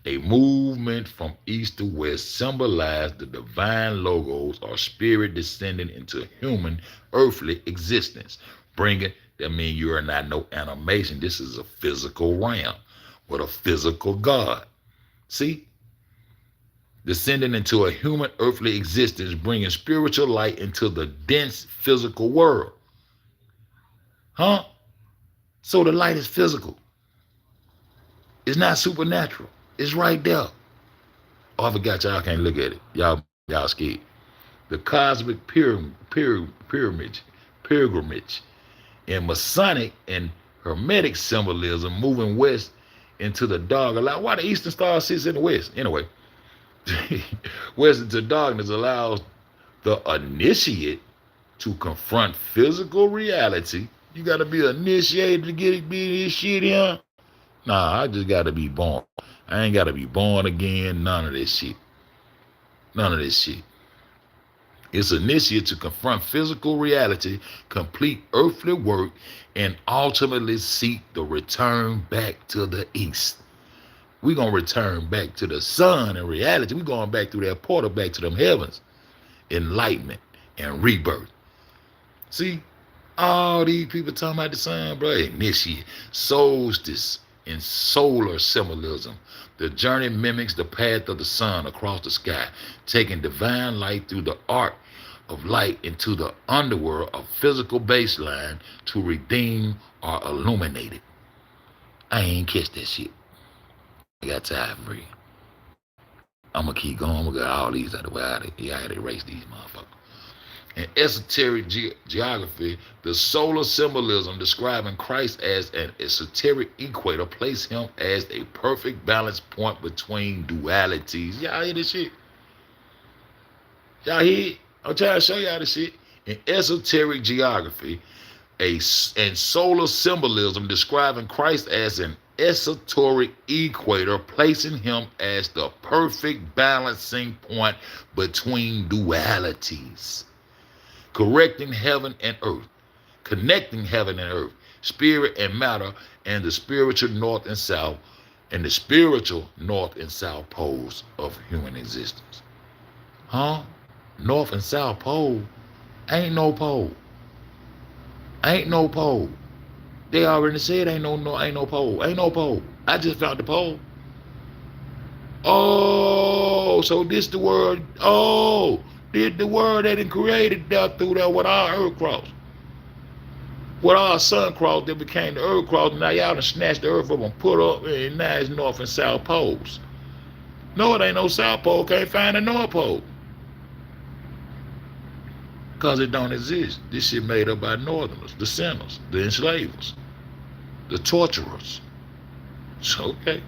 A movement from east to west symbolized the divine logos or spirit descending into human earthly existence. That means you are not no animation. This is a physical realm with a physical God. See? Descending into a human earthly existence, bringing spiritual light into the dense physical world. Huh? So the light is physical. It's not supernatural. It's right there. Oh, I forgot y'all can't look at it. Y'all scared. The cosmic pilgrimage in Masonic and Hermetic symbolism moving west into the dark. Why the Eastern Star sits in the west? Anyway, west into darkness allows the initiate to confront physical reality. You got to be initiated to be this shit here. Nah, I just got to be born. I ain't got to be born again. None of this shit. None of this shit. It's initiate to confront physical reality, complete earthly work, and ultimately seek the return back to the east. We're going to return back to the sun in reality. We're going back through that portal back to them heavens. Enlightenment and rebirth. See, all these people talking about the sun, bro. Initiate, solstice, and solar symbolism. The journey mimics the path of the sun across the sky, taking divine light through the arc of light into the underworld of physical baseline to redeem or illuminate it. I ain't catch that shit. I got time for you. I'm going to keep going. I'm going to get all these out of the way. I had to erase these motherfuckers. In esoteric geography, the solar symbolism describing Christ as an esoteric equator place him as a perfect balance point between dualities. Y'all hear this shit? Y'all hear it? I'm trying to show y'all this shit. In esoteric geography, and solar symbolism describing Christ as an esoteric equator, placing him as the perfect balancing point between dualities. Connecting heaven and earth, spirit and matter, and the spiritual north and south poles of human existence. Huh? North and south pole? Ain't no pole. Ain't no pole. They already said ain't no pole. Ain't no pole. I just found the pole. Oh, so this the word. Oh. Did the word that it created there through there with our earth cross. With our sun cross that became the earth cross. Now y'all done snatched the earth up and put up, and now it's north and south poles. No, it ain't no south pole. Can't find a north pole. Because it don't exist. This shit made up by northerners, the sinners, the enslavers, the torturers. So, okay.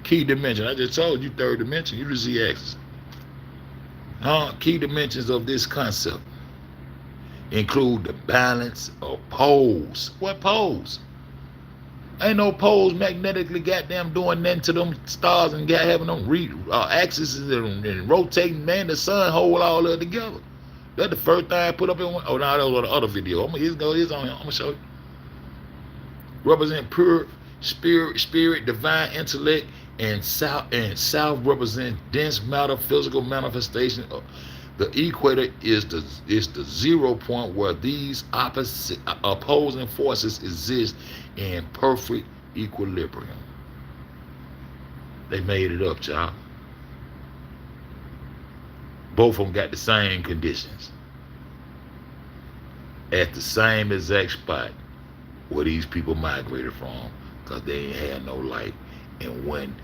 Key dimension. I just told you third dimension. You the Z-axis. Key dimensions of this concept include the balance of poles. What poles? Ain't no poles magnetically goddamn doing nothing to them stars and having them axes and rotating. Man, the sun hold all of it together. That's the first thing I put up in one. Oh, no, that was on the other video. It's on here. I'm going to show you. Represent pure spirit, divine intellect, and south represent dense matter, physical manifestation. The equator is the 0 point where these opposing forces exist in perfect equilibrium. They made it up, y'all. Both of them got the same conditions at the same exact spot where these people migrated from, because they ain't had no light. And when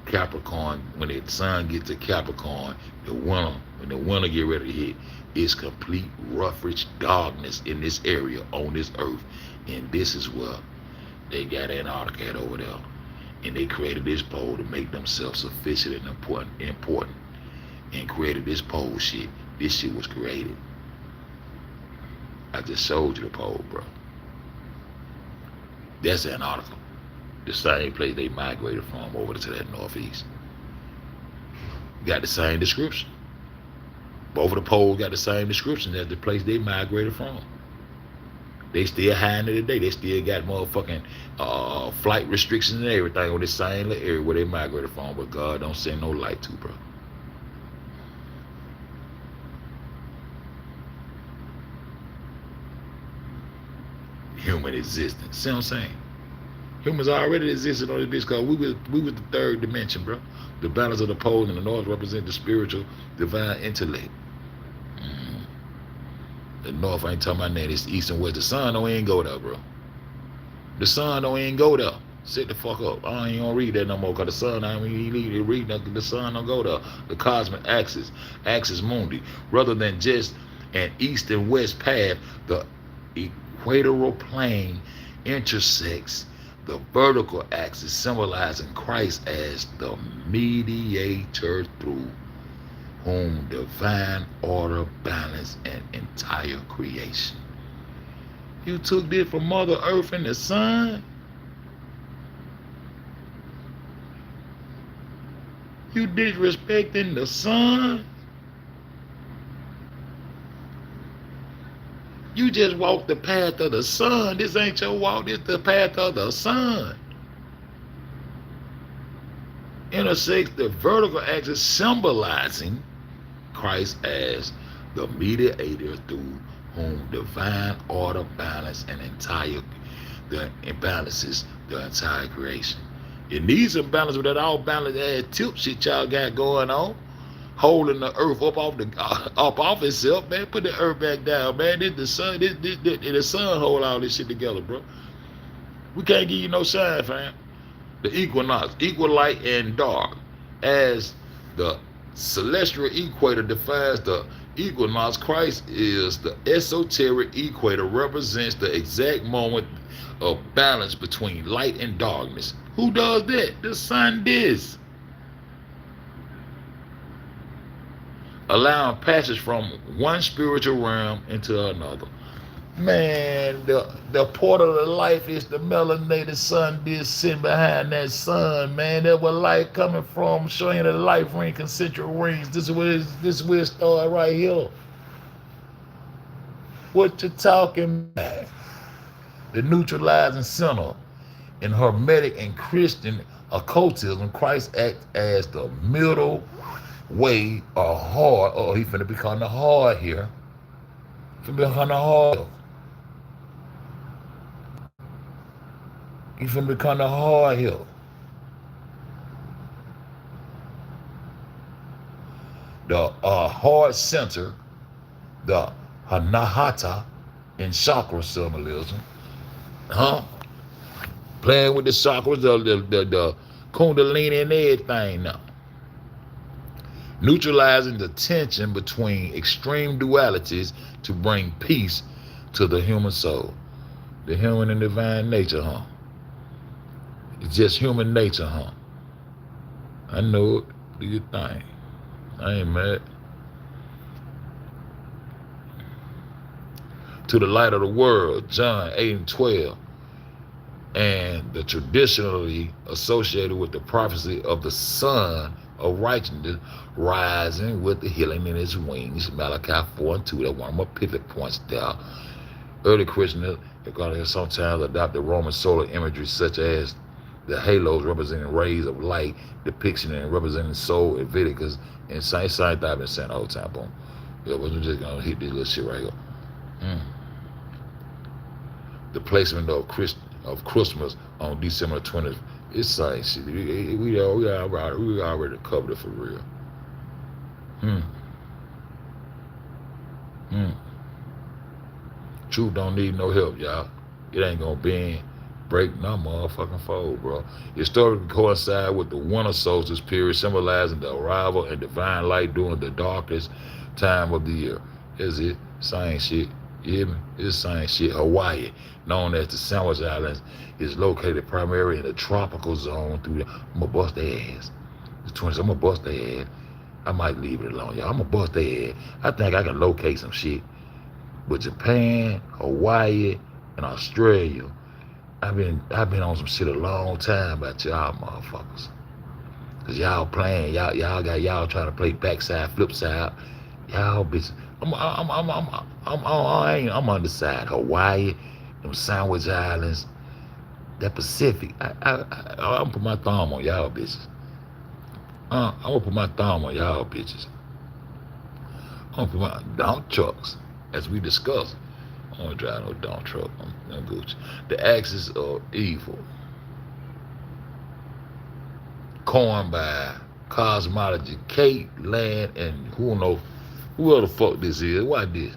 Capricorn, when the sun gets to Capricorn, when the winter get ready to hit, it's complete roughish darkness in this area on this earth. And this is where they got Antarctica over there. And they created this pole to make themselves sufficient and important. And created this pole shit. This shit was created. I just showed you the pole, bro. That's Antarctica. The same place they migrated from over to that northeast. Got the same description. Both of the poles got the same description as the place they migrated from. They still hiding it today. They still got motherfucking flight restrictions and everything on this same little area where they migrated from, but God don't send no light to, bro. Human existence. See what I'm saying? Humans already existed on this bitch because we was the third dimension, bro. The balance of the poles in the north represent the spiritual, divine intellect. The north ain't talking about that. It's east and west. The sun don't even go there, bro. The sun don't even go there. Sit the fuck up. I ain't gonna read that no more because the sun, I mean, you read nothing. The sun don't go there. The cosmic axis mundi. Rather than just an east and west path, the equatorial plane intersects the vertical axis, symbolizing Christ as the mediator through whom divine order, balance, and entire creation. You took this from Mother Earth and the sun? You disrespecting the sun? You just walk the path of the sun. This ain't your walk, this the path of the sun. Intersects the vertical axis, symbolizing Christ as the mediator through whom divine order, balance, and imbalances the entire creation. It needs some balance with that all balance ass tip shit y'all got going on. Holding the earth up off itself, man. Put the earth back down, man. This the sun. The sun hold all this shit together, bro. We can't give you no sign, fam. The equinox, equal light and dark, as the celestial equator defines the equinox. Christ is the esoteric equator, represents the exact moment of balance between light and darkness. Who does that? The sun does. Allowing passage from one spiritual realm into another. Man, the portal of life is the melanated sun disk sitting behind that sun, man. That where light coming from, showing you the life ring, concentric rings. This is where it started right here. What you talking about? The neutralizing center in Hermetic and Christian occultism, Christ acts as the middle way or hard. Oh, he finna become the hard here. He finna become the hard. He finna become the hard here. The hard center, the Anahata in chakra symbolism. Playing with the chakras, the Kundalini and everything now. neutralizing the tension between extreme dualities to bring peace to the human soul. The human and divine nature, huh? It's just human nature, huh? I know it. Do your thing. I ain't mad. To the light of the world, John 8 and 12, and the traditionally associated with the prophecy of the Son of Righteousness rising with the healing in his wings, Malachi 4 and 2. That's one of my pivot points there. Early Christians sometimes adopt the Roman solar imagery, such as the halos representing rays of light, depiction and representing soul in Leviticus, and same thing I've been saying the whole time. Boom. Yeah, we're just gonna hit this little shit right here. The placement of Christmas on December 20th. It's same shit. We already covered it for real. Truth don't need no help, y'all. It ain't gonna bend, break, no motherfucking fold, bro. Historically coincide with the winter solstice period, symbolizing the arrival and divine light during the darkest time of the year. Is it? Same shit. You hear me? It's same shit. Hawaii, known as the Sandwich Islands, is located primarily in the tropical zone through the... I'm gonna bust their ass. The 20s, I'm gonna bust their ass. I might leave it alone, y'all. I'm gonna bust their ass. I think I can locate some shit. But Japan, Hawaii, and Australia, I've been on some shit a long time about y'all motherfuckers. Cause y'all playing, y'all trying to play backside, flip side. Y'all bitches. I'm underside. Hawaii, them Sandwich Islands, that Pacific. I'm gonna put my thumb on y'all bitches. I'm gonna put my thumb on y'all bitches. I'm gonna put my dump trucks, as we discussed. I don't drive no dump truck. I'm Gucci. The axis of evil. Coined by cosmology, Kate Land, and who the fuck this is. What this?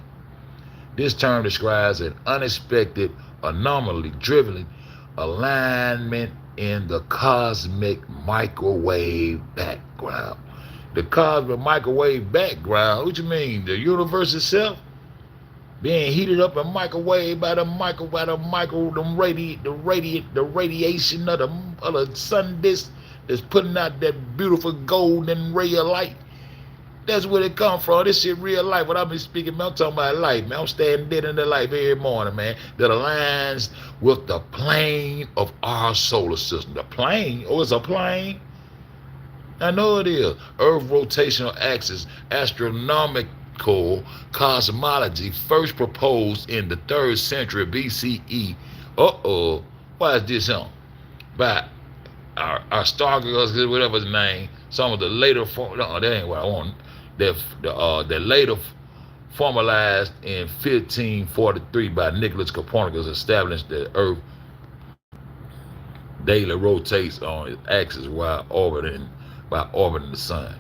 This term describes an unexpected anomaly driven alignment in the cosmic microwave background. The cosmic microwave background, what you mean? The universe itself being heated up and microwave by the radiation of the sun disk that's putting out that beautiful golden ray of light. That's where it come from. This shit real life. What I've been speaking about, I'm talking about life, man. I'm standing dead in the life every morning, man. That aligns with the plane of our solar system. The plane? Oh, it's a plane? I know it is. Earth rotational axis, astronomical cosmology, first proposed in the 3rd century BCE. Why is this on? By our Stargirls, whatever his name, some of the later that ain't what I want. That later formalized in 1543 by Nicholas Copernicus, established that Earth daily rotates on its axis while orbiting the sun.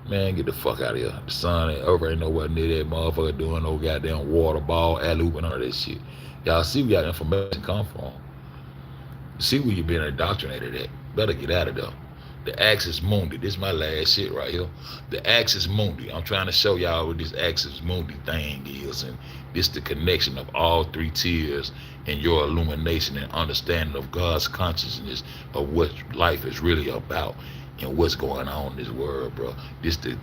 Man, get the fuck out of here. The sun and Earth ain't nowhere near that motherfucker doing no goddamn water ball, alley-oop, and all that shit. Y'all see where y'all information come from. See where you being indoctrinated at. Better get out of there. The axis mundi. This is my last shit right here. The axis mundi. I'm trying to show y'all what this axis mundi thing is, and this the connection of all 3 tiers and your illumination and understanding of God's consciousness of what life is really about and what's going on in this world, bro. This the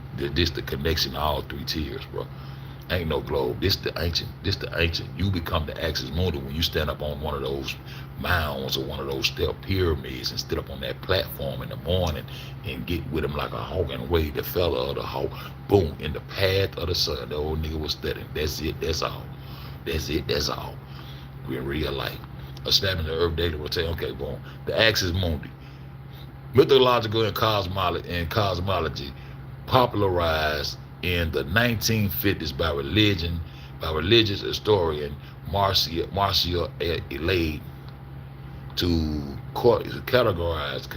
connection of all 3 tiers, bro. Ain't no globe. This the ancient. You become the axis mundi when you stand up on one of those mounds or one of those step pyramids and stood up on that platform in the morning and get with him like a hawk and wave the fella of the hawk. Boom, in the path of the sun. The old nigga was studying. That's it. That's all. That's all. We're in real life. Establishing the Earth daily rotation. Okay, boom. The axis mundi. Mythological and cosmology popularized in the 1950s by religious historian Marcia Elaid to categorize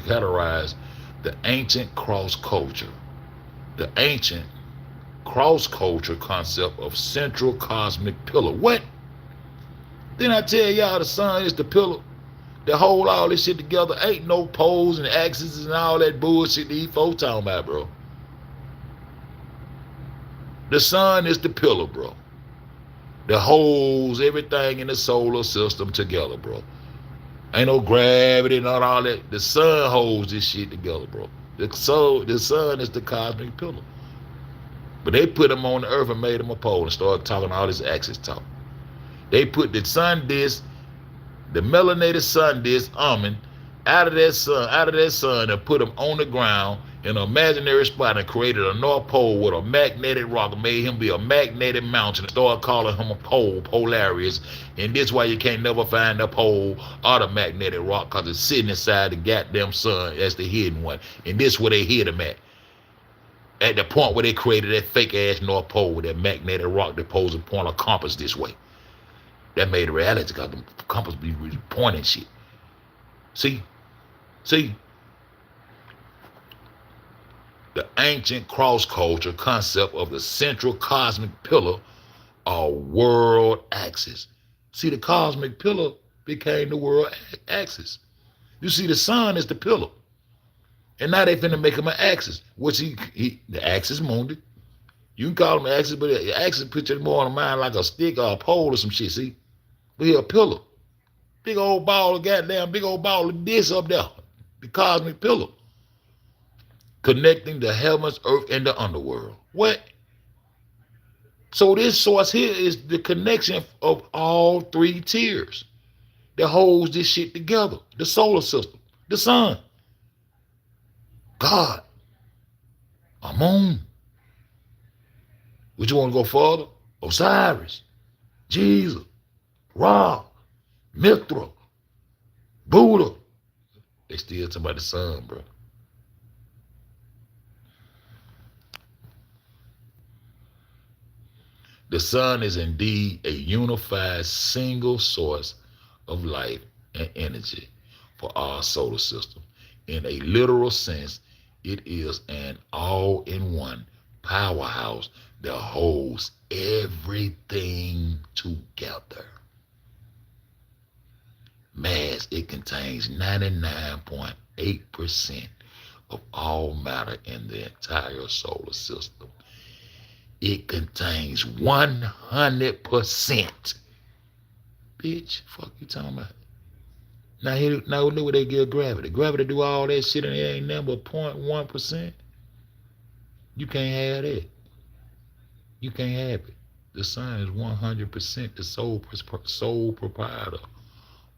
the ancient cross-culture concept of central cosmic pillar. What? Didn't I tell y'all the sun is the pillar that hold all this shit together? Ain't no poles and axes and all that bullshit these folks talking about, bro. The sun is the pillar, bro, that holds everything in the solar system together, bro. Ain't no gravity, not all that. The sun holds this shit together, bro. The sun is the cosmic pillar. But they put him on the earth and made him a pole and started talking all this axis talk. They put the sun disk, the melanated sun disk, almond, out of that sun, and put him on the ground in an imaginary spot and created a North Pole with a magnetic rock and made him be a magnetic mountain and started calling him a pole, Polarius. And this why you can't never find the pole or the magnetic rock, because it's sitting inside the goddamn sun as the hidden one. And this where they hid him at the point where they created that fake ass North Pole with that magnetic rock that posed to point a compass this way. That made a reality because the compass be pointing shit. See? The ancient cross-culture concept of the central cosmic pillar or world axis. See, the cosmic pillar became the world axis. You see, the sun is the pillar. And now they finna make him an axis. Which the axis mooned. You can call him an axis, but the axis picture more on the mind like a stick or a pole or some shit, see? But he a pillar. Big old ball of this up there. The cosmic pillar. Connecting the heavens, earth, and the underworld. What? So this source here is the connection of all three tiers that holds this shit together. The solar system, the sun, God, Amun. Would you want to go further? Osiris, Jesus, Ra, Mithra, Buddha. They still talking about the sun, bro. The sun is indeed a unified single source of life and energy for our solar system. In a literal sense, it is an all-in-one powerhouse that holds everything together. Mass, it contains 99.8% of all matter in the entire solar system. It contains 100%. Bitch, fuck you talking about? Now look what they give gravity. Gravity do all that shit and it ain't nothing but 0.1%. You can't have that. You can't have it. The sun is 100% the sole proprietor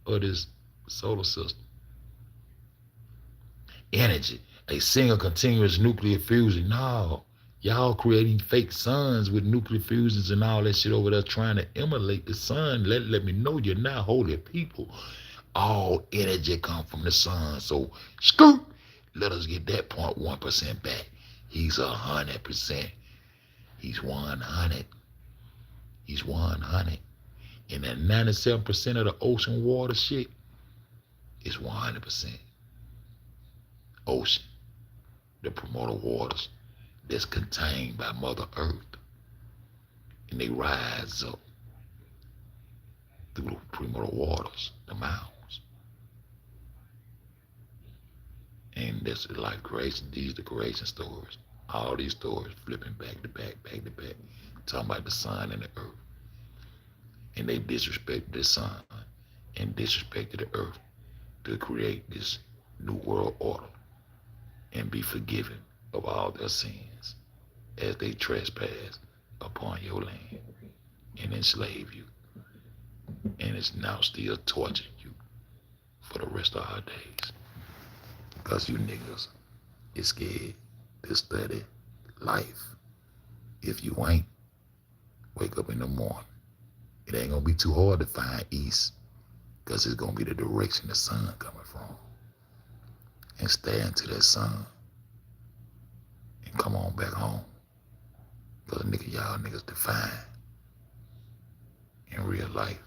of this solar system. Energy, a single continuous nuclear fusion. No, y'all creating fake suns with nuclear fusions and all that shit over there trying to emulate the sun. Let me know you're not holy people. All energy come from the sun. So, skirt, let us get that 0.1% back. He's 100%. He's 100. He's 100. And that 97% of the ocean water shit is 100% ocean. The primordial waters that's contained by Mother Earth. And they rise up through the primordial waters, the mountains. And that's the life creation, these the creation stories. All these stories flipping back to back, talking about the sun and the earth. And they disrespected the sun and disrespected the earth to create this new world order and be forgiven of all their sins as they trespass upon your land and enslave you. And it's now still torturing you for the rest of our days. Because you niggas is scared to study life. If you ain't, wake up in the morning. It ain't gonna be too hard to find east, because it's gonna be the direction the sun coming from. And stare into that sun and come on back home. Because y'all niggas define in real life.